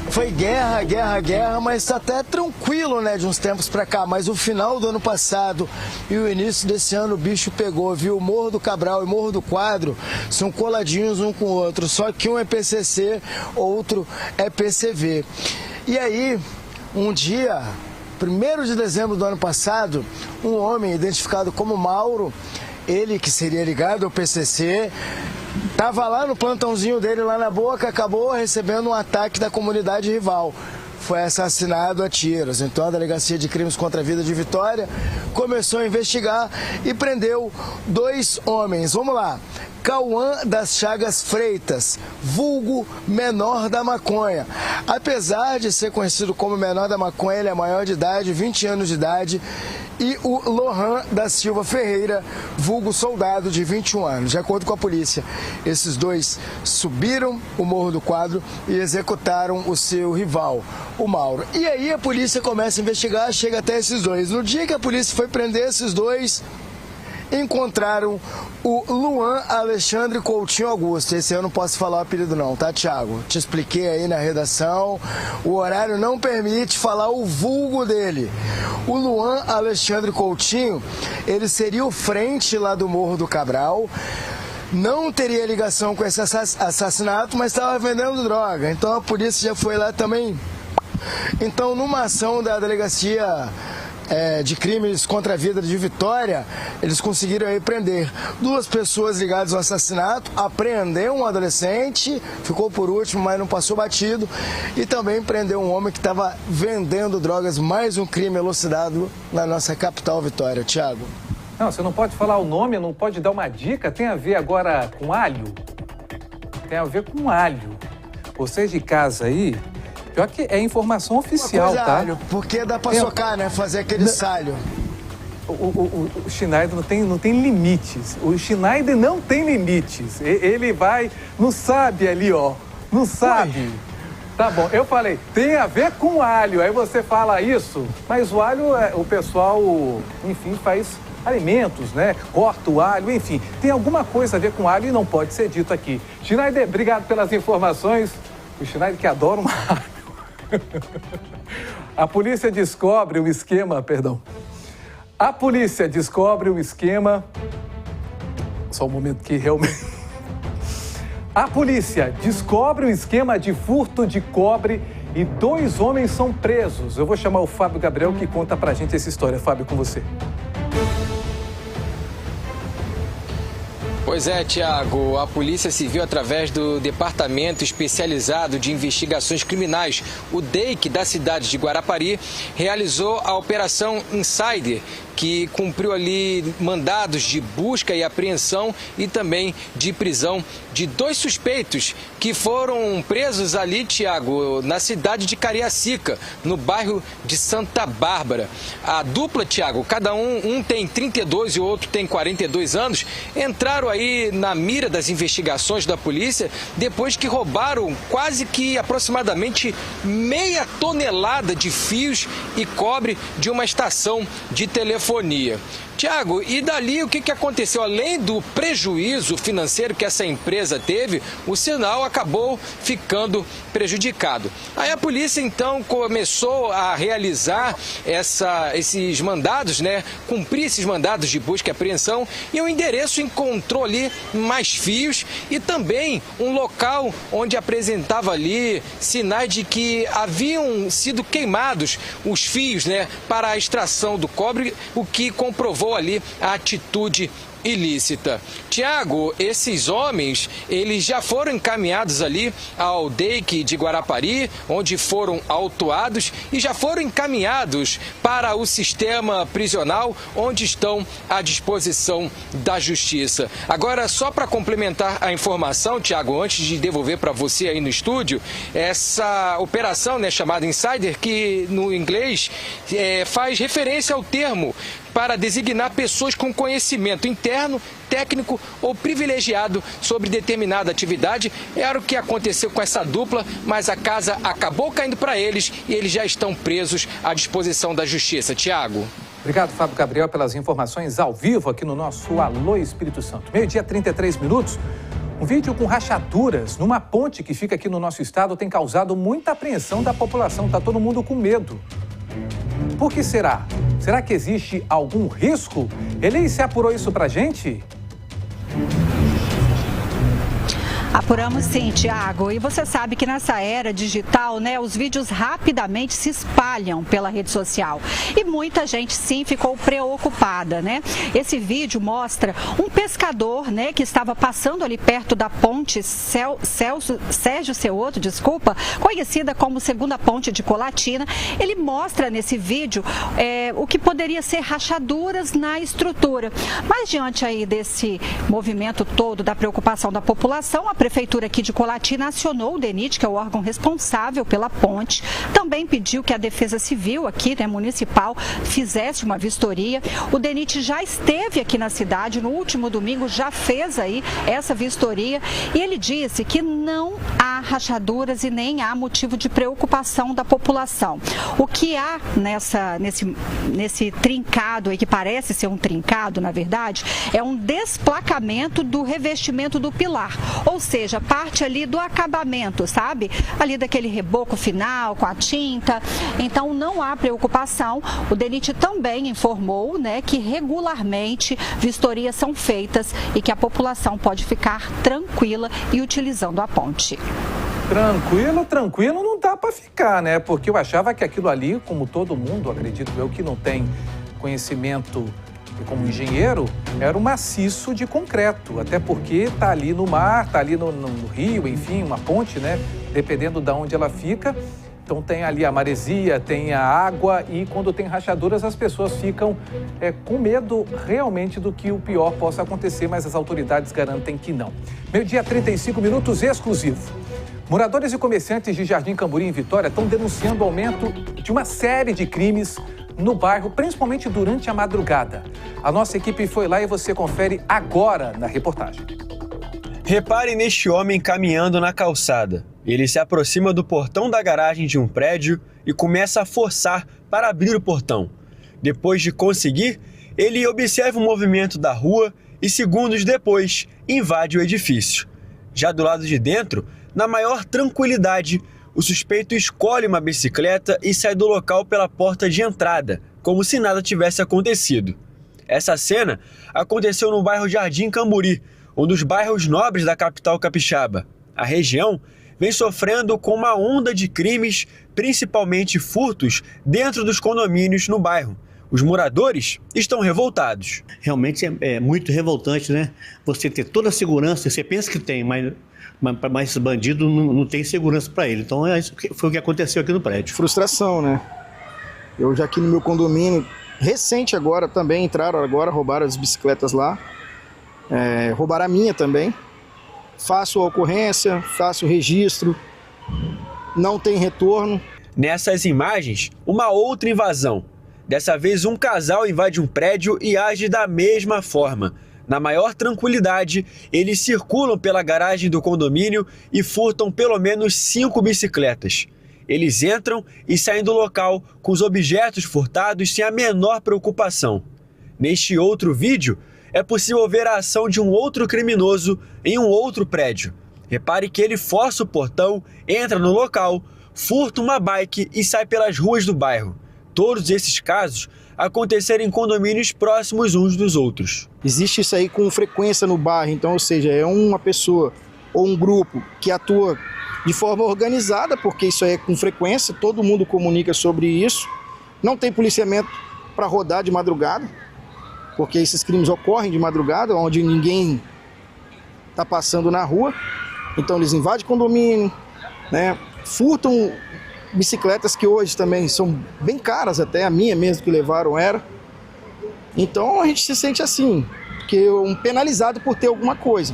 Foi guerra, mas até tranquilo, né, de uns tempos pra cá. Mas o final do ano passado e o início desse ano o bicho pegou, viu? O Morro do Cabral e o Morro do Quadro são coladinhos um com o outro, só que um é PCC, outro é PCV. E aí, um dia, 1º de dezembro do ano passado, um homem identificado como Mauro, ele que seria ligado ao PCC, estava lá no plantãozinho dele, lá na Boca, acabou recebendo um ataque da comunidade rival. Foi assassinado a tiros. Então a Delegacia de Crimes contra a Vida de Vitória começou a investigar e prendeu 2 homens. Vamos lá. Cauã das Chagas Freitas, vulgo Menor da Maconha. Apesar de ser conhecido como Menor da Maconha, ele é maior de idade, 20 anos de idade. E o Lohan da Silva Ferreira, vulgo Soldado, de 21 anos. De acordo com a polícia, esses 2 subiram o Morro do Quadro e executaram o seu rival, o Mauro. E aí a polícia começa a investigar, chega até esses 2. No dia que a polícia foi prender esses 2, encontraram o Luan Alexandre Coutinho Augusto. Esse eu não posso falar o apelido não, tá, Thiago? Te expliquei aí na redação, o horário não permite falar o vulgo dele. O Luan Alexandre Coutinho, ele seria o frente lá do Morro do Cabral, não teria ligação com esse assassinato, mas estava vendendo droga, então a polícia já foi lá também. Então, numa ação da Delegacia de Crimes contra a Vida de Vitória, eles conseguiram aí prender 2 pessoas ligadas ao assassinato, apreendeu um adolescente, ficou por último, mas não passou batido, e também prendeu um homem que estava vendendo drogas, mais um crime elucidado na nossa capital, Vitória. Thiago. Não, você não pode falar o nome, não pode dar uma dica, tem a ver agora com alho? Tem a ver com alho. Vocês de casa aí, pior que é informação oficial, tá? Alho, porque dá pra socar, né? Fazer aquele salho. O Schneider não tem limites. O Schneider não tem limites. Ele vai, não sabe ali, ó. Não sabe. Ui. Tá bom, eu falei, tem a ver com alho. Aí você fala isso, mas o alho, o pessoal, enfim, faz alimentos, né? Corta o alho, enfim. Tem alguma coisa a ver com alho e não pode ser dito aqui. Schneider, obrigado pelas informações. O Schneider que adora um alho. A polícia descobre o esquema, A polícia descobre o esquema. Só um momento que realmente. A polícia descobre o esquema de furto de cobre e 2 homens são presos. Eu vou chamar o Fábio Gabriel que conta pra gente essa história. Fábio, com você. Pois é, Tiago, a Polícia Civil, através do Departamento Especializado de Investigações Criminais, o DEIC, da cidade de Guarapari, realizou a Operação Insider, que cumpriu ali mandados de busca e apreensão e também de prisão de 2 suspeitos que foram presos ali, Tiago, na cidade de Cariacica, no bairro de Santa Bárbara. A dupla, Tiago, cada um tem 32 e o outro tem 42 anos, entraram aí na mira das investigações da polícia depois que roubaram quase que aproximadamente meia tonelada de fios e cobre de uma estação de telefonia. Tiago, e dali o que aconteceu? Além do prejuízo financeiro que essa empresa teve, o sinal acabou ficando prejudicado. Aí a polícia então começou a realizar esses mandados, né? Cumprir esses mandados de busca e apreensão, e o endereço encontrou ali mais fios e também um local onde apresentava ali sinais de que haviam sido queimados os fios, né? Para a extração do cobre, o que comprovou ali a atitude ilícita. Tiago, esses homens, eles já foram encaminhados ali ao DEIC de Guarapari, onde foram autuados e já foram encaminhados para o sistema prisional, onde estão à disposição da Justiça. Agora, só para complementar a informação, Tiago, antes de devolver para você aí no estúdio, essa operação, né, chamada Insider, que no inglês faz referência ao termo para designar pessoas com conhecimento interno, técnico ou privilegiado sobre determinada atividade. Era o que aconteceu com essa dupla, mas a casa acabou caindo para eles e eles já estão presos à disposição da Justiça. Tiago. Obrigado, Fábio Gabriel, pelas informações ao vivo aqui no nosso Alô Espírito Santo. 12h, 33 minutos. Um vídeo com rachaduras numa ponte que fica aqui no nosso estado tem causado muita apreensão da população. Está todo mundo com medo. Por que será? Será que existe algum risco? Ele se apurou isso pra gente? A Apuramos sim, Tiago. E você sabe que nessa era digital, né, os vídeos rapidamente se espalham pela rede social. E muita gente sim ficou preocupada, né? Esse vídeo mostra um pescador, né, que estava passando ali perto da ponte Sérgio Ceuotto, conhecida como Segunda Ponte de Colatina. Ele mostra nesse vídeo o que poderia ser rachaduras na estrutura. Mas diante aí desse movimento todo da preocupação da população, a prefeitura aqui de Colatina acionou o DENIT, que é o órgão responsável pela ponte, também pediu que a Defesa Civil aqui, né, municipal, fizesse uma vistoria. O DENIT já esteve aqui na cidade no último domingo, já fez aí essa vistoria e ele disse que não há rachaduras e nem há motivo de preocupação da população. O que há nesse trincado aí, que parece ser um trincado, na verdade, é um desplacamento do revestimento do pilar, ou seja, parte ali do acabamento, sabe? Ali daquele reboco final com a tinta. Então não há preocupação. O DENIT também informou, né, que regularmente vistorias são feitas e que a população pode ficar tranquila e utilizando a ponte. Tranquilo não dá para ficar, né? Porque eu achava que aquilo ali, como todo mundo, acredito eu, que não tem conhecimento como engenheiro, era um maciço de concreto, até porque tá ali no mar, tá ali no rio, enfim, uma ponte, né? Dependendo de onde ela fica. Então tem ali a maresia, tem a água e quando tem rachaduras as pessoas ficam com medo realmente do que o pior possa acontecer, mas as autoridades garantem que não. 12h35, exclusivo. Moradores e comerciantes de Jardim Camburi, em Vitória, estão denunciando o aumento de uma série de crimes no bairro, principalmente durante a madrugada. A nossa equipe foi lá e você confere agora na reportagem. Repare neste homem caminhando na calçada. Ele se aproxima do portão da garagem de um prédio e começa a forçar para abrir o portão. Depois de conseguir, ele observa o movimento da rua e, segundos depois, invade o edifício. Já do lado de dentro, na maior tranquilidade, o suspeito escolhe uma bicicleta e sai do local pela porta de entrada, como se nada tivesse acontecido. Essa cena aconteceu no bairro Jardim Camburi, um dos bairros nobres da capital capixaba. A região vem sofrendo com uma onda de crimes, principalmente furtos, dentro dos condomínios no bairro. Os moradores estão revoltados. Realmente é muito revoltante, né? Você ter toda a segurança, você pensa que tem, mas esse bandido não tem segurança para ele. Então foi o que aconteceu aqui no prédio. Frustração, né? Eu já aqui no meu condomínio, recente agora também, roubaram as bicicletas lá. Roubaram a minha também. Faço a ocorrência, faço o registro, não tem retorno. Nessas imagens, uma outra invasão. Dessa vez, um casal invade um prédio e age da mesma forma. Na maior tranquilidade, eles circulam pela garagem do condomínio e furtam pelo menos 5 bicicletas. Eles entram e saem do local com os objetos furtados sem a menor preocupação. Neste outro vídeo, é possível ver a ação de um outro criminoso em um outro prédio. Repare que ele força o portão, entra no local, furta uma bike e sai pelas ruas do bairro. Todos esses casos aconteceram em condomínios próximos uns dos outros. Existe isso aí com frequência no bairro, então, ou seja, é uma pessoa ou um grupo que atua de forma organizada, porque isso aí é com frequência, todo mundo comunica sobre isso. Não tem policiamento para rodar de madrugada, porque esses crimes ocorrem de madrugada, onde ninguém está passando na rua. Então eles invadem condomínio, né? Furtam bicicletas que hoje também são bem caras, até a minha mesmo que levaram era. Então a gente se sente assim, porque penalizado por ter alguma coisa.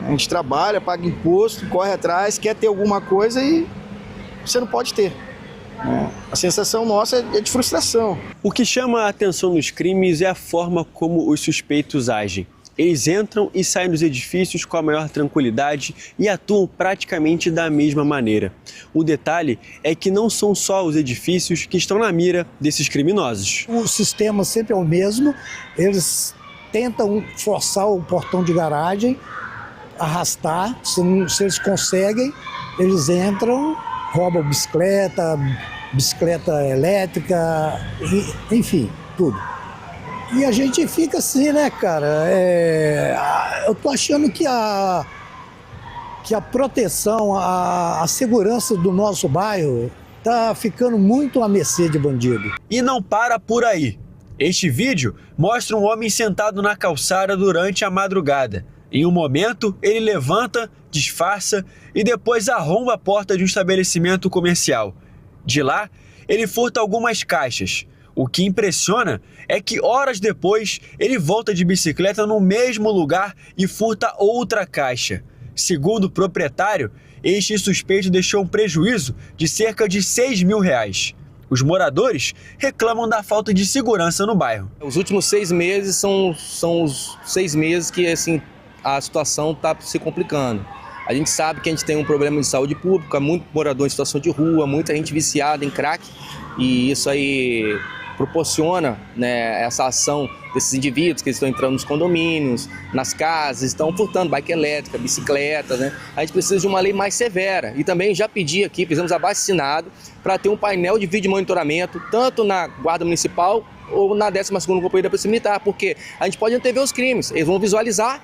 A gente trabalha, paga imposto, corre atrás, quer ter alguma coisa e você não pode ter. A sensação nossa é de frustração. O que chama a atenção nos crimes é a forma como os suspeitos agem. Eles entram e saem dos edifícios com a maior tranquilidade e atuam praticamente da mesma maneira. O detalhe é que não são só os edifícios que estão na mira desses criminosos. O sistema sempre é o mesmo, eles tentam forçar o portão de garagem, arrastar, se eles conseguem, eles entram, roubam bicicleta elétrica, enfim, tudo. E a gente fica assim, né, cara? Eu tô achando que que a proteção, a segurança do nosso bairro está ficando muito à mercê de bandido. E não para por aí. Este vídeo mostra um homem sentado na calçada durante a madrugada. Em um momento, ele levanta, disfarça e depois arromba a porta de um estabelecimento comercial. De lá, ele furta algumas caixas. O que impressiona é que horas depois, ele volta de bicicleta no mesmo lugar e furta outra caixa. Segundo o proprietário, este suspeito deixou um prejuízo de cerca de R$6 mil. Os moradores reclamam da falta de segurança no bairro. Os últimos 6 meses são os 6 meses que assim, a situação está se complicando. A gente sabe que a gente tem um problema de saúde pública, muito morador em situação de rua, muita gente viciada em crack, e isso aí proporciona, né, essa ação desses indivíduos que estão entrando nos condomínios, nas casas, estão furtando bike elétrica, bicicleta, né? A gente precisa de uma lei mais severa e também já pedi aqui, fizemos abaixo-assinado para ter um painel de vídeo monitoramento tanto na Guarda Municipal ou na 12ª Companhia da Polícia Militar, porque a gente pode antever os crimes, eles vão visualizar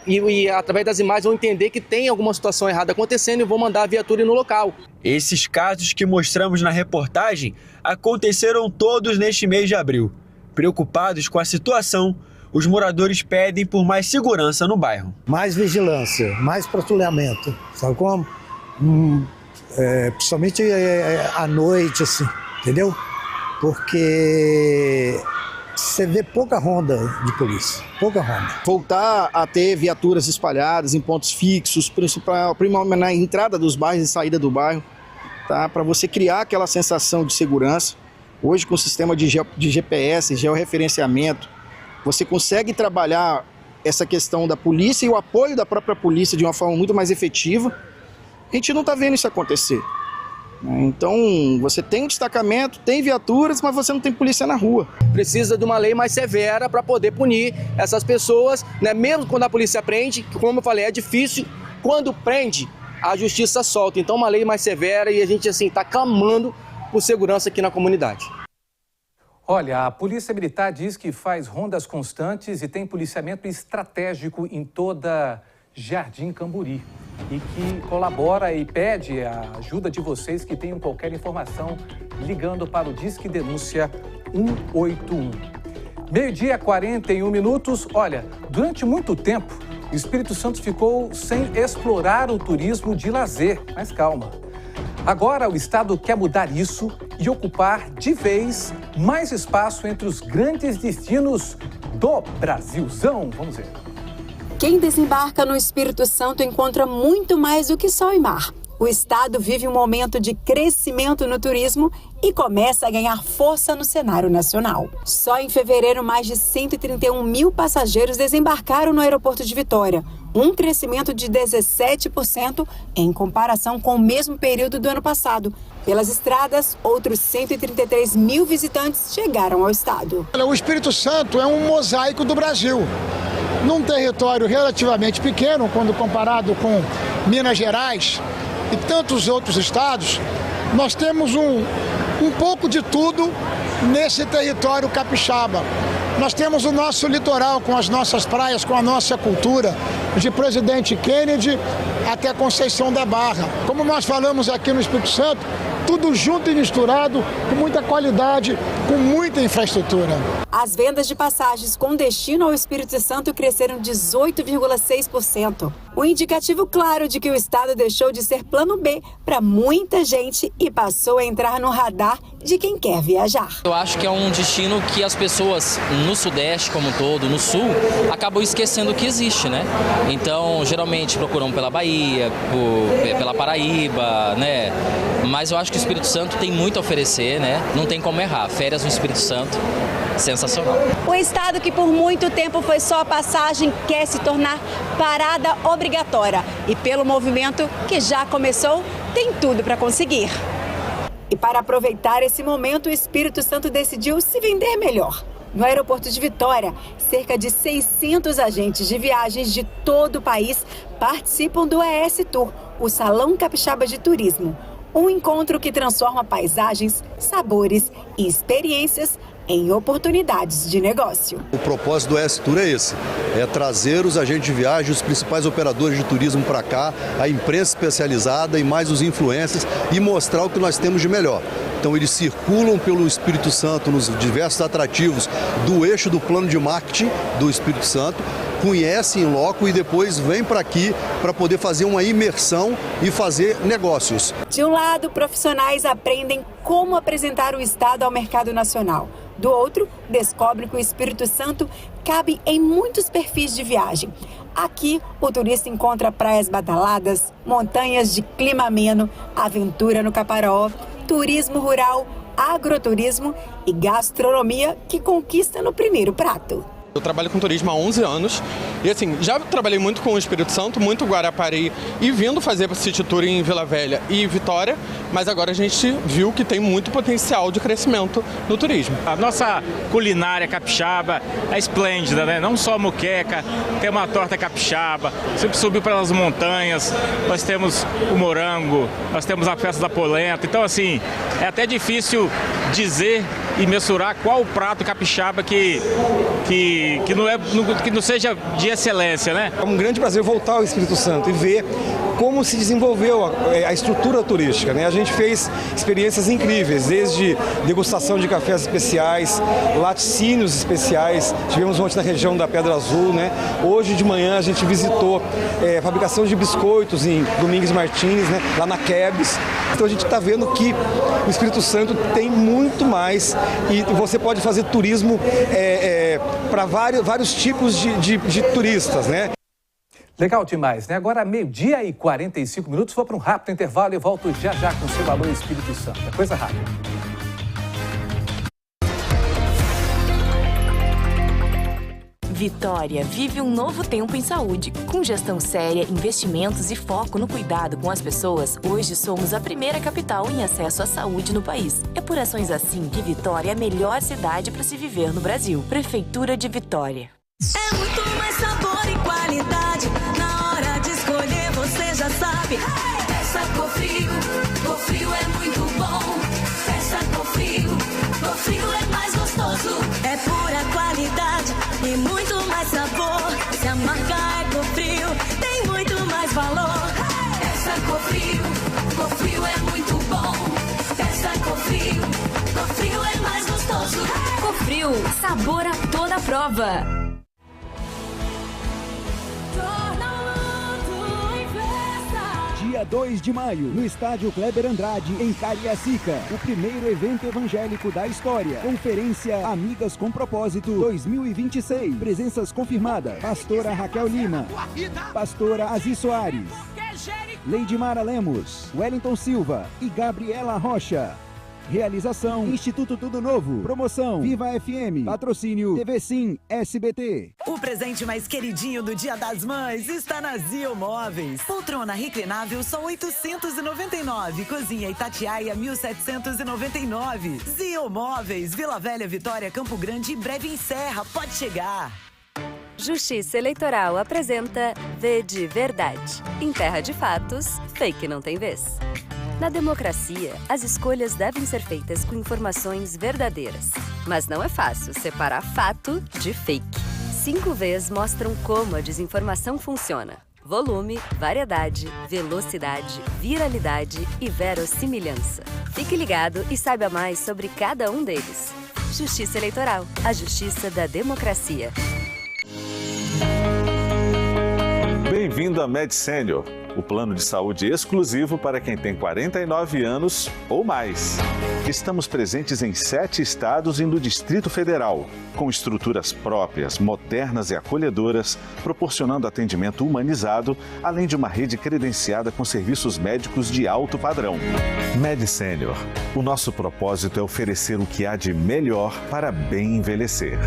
e através das imagens vão entender que tem alguma situação errada acontecendo e vão mandar a viatura ir no local. Esses casos que mostramos na reportagem aconteceram todos neste mês de abril. Preocupados com a situação, os moradores pedem por mais segurança no bairro. Mais vigilância, mais patrulhamento, sabe como? Principalmente à noite, assim, entendeu? Porque você vê pouca ronda de polícia, pouca ronda. Voltar a ter viaturas espalhadas em pontos fixos, principalmente na entrada dos bairros e saída do bairro, tá? Para você criar aquela sensação de segurança. Hoje, com o sistema de GPS, georreferenciamento, você consegue trabalhar essa questão da polícia e o apoio da própria polícia de uma forma muito mais efetiva. A gente não está vendo isso acontecer. Então, você tem um destacamento, tem viaturas, mas você não tem polícia na rua. Precisa de uma lei mais severa para poder punir essas pessoas, né? Mesmo quando a polícia prende, que, como eu falei, é difícil. Quando prende, a justiça solta. Então, uma lei mais severa e a gente assim está clamando por segurança aqui na comunidade. Olha, a Polícia Militar diz que faz rondas constantes e tem policiamento estratégico em toda Jardim Camburi e que colabora e pede a ajuda de vocês que tenham qualquer informação ligando para o Disque Denúncia 181. 12h41. Olha, durante muito tempo, o Espírito Santo ficou sem explorar o turismo de lazer. Mas calma. Agora o Estado quer mudar isso e ocupar de vez mais espaço entre os grandes destinos do Brasilzão. Vamos ver. Quem desembarca no Espírito Santo encontra muito mais do que sol e mar. O estado vive um momento de crescimento no turismo e começa a ganhar força no cenário nacional. Só em fevereiro, mais de 131 mil passageiros desembarcaram no aeroporto de Vitória, um crescimento de 17% em comparação com o mesmo período do ano passado. Pelas estradas, outros 133 mil visitantes chegaram ao estado. O Espírito Santo é um mosaico do Brasil. Num território relativamente pequeno, quando comparado com Minas Gerais e tantos outros estados, nós temos um pouco de tudo nesse território capixaba. Nós temos o nosso litoral com as nossas praias, com a nossa cultura, de Presidente Kennedy até Conceição da Barra. Como nós falamos aqui no Espírito Santo, tudo junto e misturado, com muita qualidade, com muita infraestrutura. As vendas de passagens com destino ao Espírito Santo cresceram 18,6%. Um indicativo claro de que o estado deixou de ser plano B para muita gente e passou a entrar no radar de quem quer viajar. Eu acho que é um destino que as pessoas no Sudeste como um todo, no Sul, acabam esquecendo que existe, né? Então, geralmente procuram pela Bahia, pela Paraíba, né? Mas eu acho que o Espírito Santo tem muito a oferecer, né? Não tem como errar. Férias no Espírito Santo, sensacional. O estado que por muito tempo foi só passagem quer se tornar parada obrigatória. E pelo movimento que já começou, tem tudo para conseguir. E para aproveitar esse momento, o Espírito Santo decidiu se vender melhor. No aeroporto de Vitória, cerca de 600 agentes de viagens de todo o país participam do ES Tour, o Salão Capixaba de Turismo. Um encontro que transforma paisagens, sabores e experiências em oportunidades de negócio. O propósito do ES Tour é esse, é trazer os agentes de viagem, os principais operadores de turismo para cá, a imprensa especializada e mais os influencers e mostrar o que nós temos de melhor. Então eles circulam pelo Espírito Santo nos diversos atrativos do eixo do plano de marketing do Espírito Santo, conhecem em loco e depois vêm para aqui para poder fazer uma imersão e fazer negócios. De um lado, profissionais aprendem como apresentar o estado ao mercado nacional. Do outro, descobrem que o Espírito Santo cabe em muitos perfis de viagem. Aqui, o turista encontra praias badaladas, montanhas de clima ameno, aventura no Caparaó, turismo rural, agroturismo e gastronomia que conquista no primeiro prato. Eu trabalho com turismo há 11 anos e assim, já trabalhei muito com o Espírito Santo, muito Guarapari e vindo fazer City Tour em Vila Velha e Vitória, mas agora a gente viu que tem muito potencial de crescimento no turismo. A nossa culinária capixaba é esplêndida, né? Não só a moqueca, tem uma torta capixaba, sempre subiu pelas montanhas, nós temos o morango, nós temos a festa da polenta, então assim, é até difícil dizer e mensurar qual o prato capixaba que não seja de excelência, né? É um grande prazer voltar ao Espírito Santo e ver como se desenvolveu a estrutura turística, né? A gente fez experiências incríveis, desde degustação de cafés especiais, laticínios especiais, tivemos ontem na região da Pedra Azul, né? Hoje de manhã a gente visitou fabricação de biscoitos em Domingues Martins, né? Lá na Kebs. Então a gente está vendo que o Espírito Santo tem muito mais e você pode fazer turismo para vários tipos de turistas, né? Legal demais, né? Agora, 12h45, vou para um rápido intervalo e volto já com o seu Alô Espírito Santo. É coisa rápida. Vitória vive um novo tempo em saúde. Com gestão séria, investimentos e foco no cuidado com as pessoas, hoje somos a primeira capital em acesso à saúde no país. É por ações assim que Vitória é a melhor cidade para se viver no Brasil. Prefeitura de Vitória. É muito mais sabor e qualidade. Na hora de escolher, você já sabe. Peça Cofrio. Cofrio é muito bom. Peça Cofrio. Cofrio é mais gostoso. É pura qualidade e muito mais sabor. Se a marca é Cofrio, tem muito mais valor. Peça Cofrio. Cofrio é muito bom. Peça Cofrio. Cofrio é mais gostoso. Cofrio, sabor a toda prova. Dia 2 de maio, no estádio Kleber Andrade, em Cariacica, o primeiro evento evangélico da história. Conferência Amigas com Propósito 2026. Presenças confirmadas: Pastora Raquel Lima, Pastora Aziz Soares, Leidimara Lemos, Wellington Silva e Gabriela Rocha. Realização Instituto Tudo Novo. Promoção Viva FM. Patrocínio TV Sim SBT. O presente mais queridinho do Dia das Mães está na Zio Móveis. Poltrona reclinável só 899. Cozinha Itatiaia 1799. Zio Móveis, Vila Velha, Vitória, Campo Grande e breve em Serra. Pode chegar. Justiça Eleitoral apresenta V de Verdade. Em terra de fatos, fake não tem vez. Na democracia, as escolhas devem ser feitas com informações verdadeiras. Mas não é fácil separar fato de fake. 5 Vs mostram como a desinformação funciona: volume, variedade, velocidade, viralidade e verossimilhança. Fique ligado e saiba mais sobre cada um deles. Justiça Eleitoral, a justiça da democracia. Bem-vindo à Med Senior, o plano de saúde exclusivo para quem tem 49 anos ou mais. Estamos presentes em 7 estados e no Distrito Federal, com estruturas próprias, modernas e acolhedoras, proporcionando atendimento humanizado, além de uma rede credenciada com serviços médicos de alto padrão. Med Senior, o nosso propósito é oferecer o que há de melhor para bem envelhecer.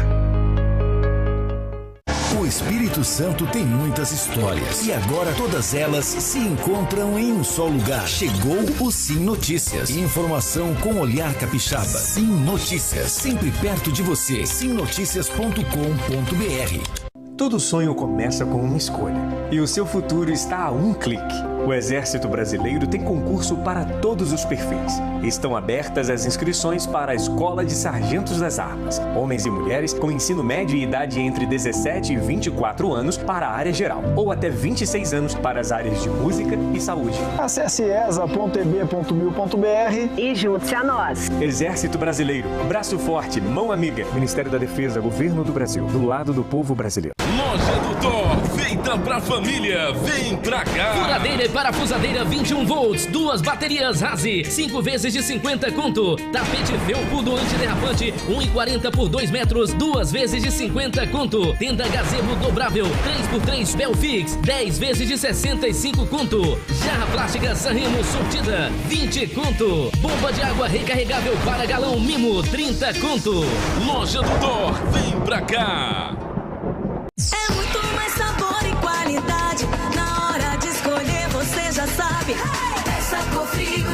O Espírito Santo tem muitas histórias e agora todas elas se encontram em um só lugar. Chegou o Sim Notícias. Informação com olhar capixaba. Sim Notícias, sempre perto de você. simnoticias.com.br. Todo sonho começa com uma escolha e o seu futuro está a um clique. O Exército Brasileiro tem concurso para todos os perfis. Estão abertas as inscrições para a Escola de Sargentos das Armas. Homens e mulheres com ensino médio e idade entre 17 e 24 anos para a área geral, ou até 26 anos para as áreas de música e saúde. Acesse esa.eb.mil.br e junte-se a nós. Exército Brasileiro, braço forte, mão amiga. Ministério da Defesa, Governo do Brasil, do lado do povo brasileiro. Loja do Thor, feita pra família, vem pra cá. Furadeira e parafusadeira 21 volts, 2 baterias Razi, 5 vezes de 50 conto. Tapete felpudo antiderrapante, 1,40 por 2 metros, 2 vezes de 50 conto. Tenda gazebo dobrável, 3x3 Belfix, 10 vezes de 65 conto. Jarra plástica Sanremo sortida, 20 conto. Bomba de água recarregável para galão Mimo, 30 conto. Loja do Thor, vem pra cá. É muito mais sabor e qualidade. Na hora de escolher, você já sabe. Peça Cofrio,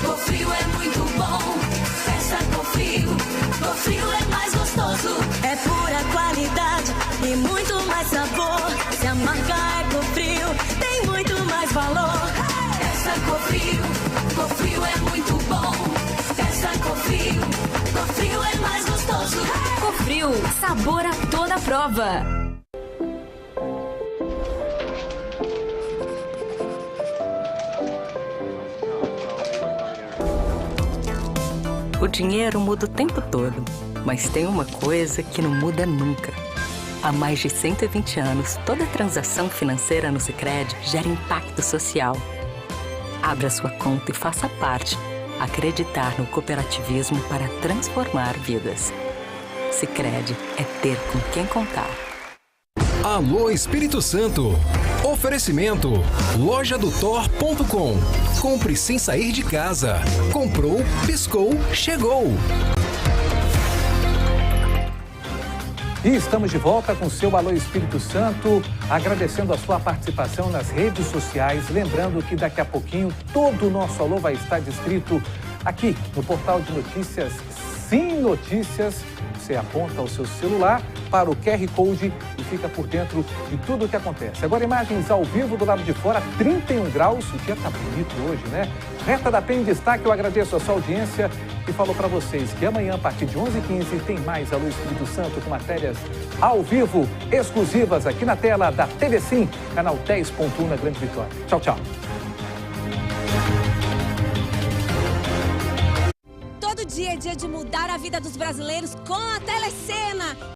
Cofrio é muito bom. Peça Cofrio, Cofrio é mais gostoso. É pura qualidade e muito mais sabor. Se a marca é Cofrio, tem muito mais valor. Peça Cofrio, Cofrio é muito bom. Peça Cofrio, Cofrio é mais gostoso. Cofrio, sabor a toda prova. O dinheiro muda o tempo todo, mas tem uma coisa que não muda nunca. Há mais de 120 anos, toda transação financeira no Sicredi gera impacto social. Abra sua conta e faça parte. Acreditar no cooperativismo para transformar vidas. Sicredi é ter com quem contar. Alô Espírito Santo. Oferecimento lojadotor.com. Compre sem sair de casa. Comprou, piscou, chegou. E estamos de volta com o seu Alô Espírito Santo, agradecendo a sua participação nas redes sociais. Lembrando que daqui a pouquinho todo o nosso alô vai estar descrito aqui no portal de notícias Sim Notícias. Você aponta o seu celular para o QR Code e fica por dentro de tudo o que acontece. Agora imagens ao vivo do lado de fora, 31 graus, o dia tá bonito hoje, né? Reta da Penha em destaque, eu agradeço a sua audiência e falo para vocês que amanhã, a partir de 11h15, tem mais Alô Espírito Santo com matérias ao vivo, exclusivas aqui na tela da TV Sim, canal 10.1 na Grande Vitória. Tchau, tchau. Todo dia é dia de mudar a vida dos brasileiros com a Telecena.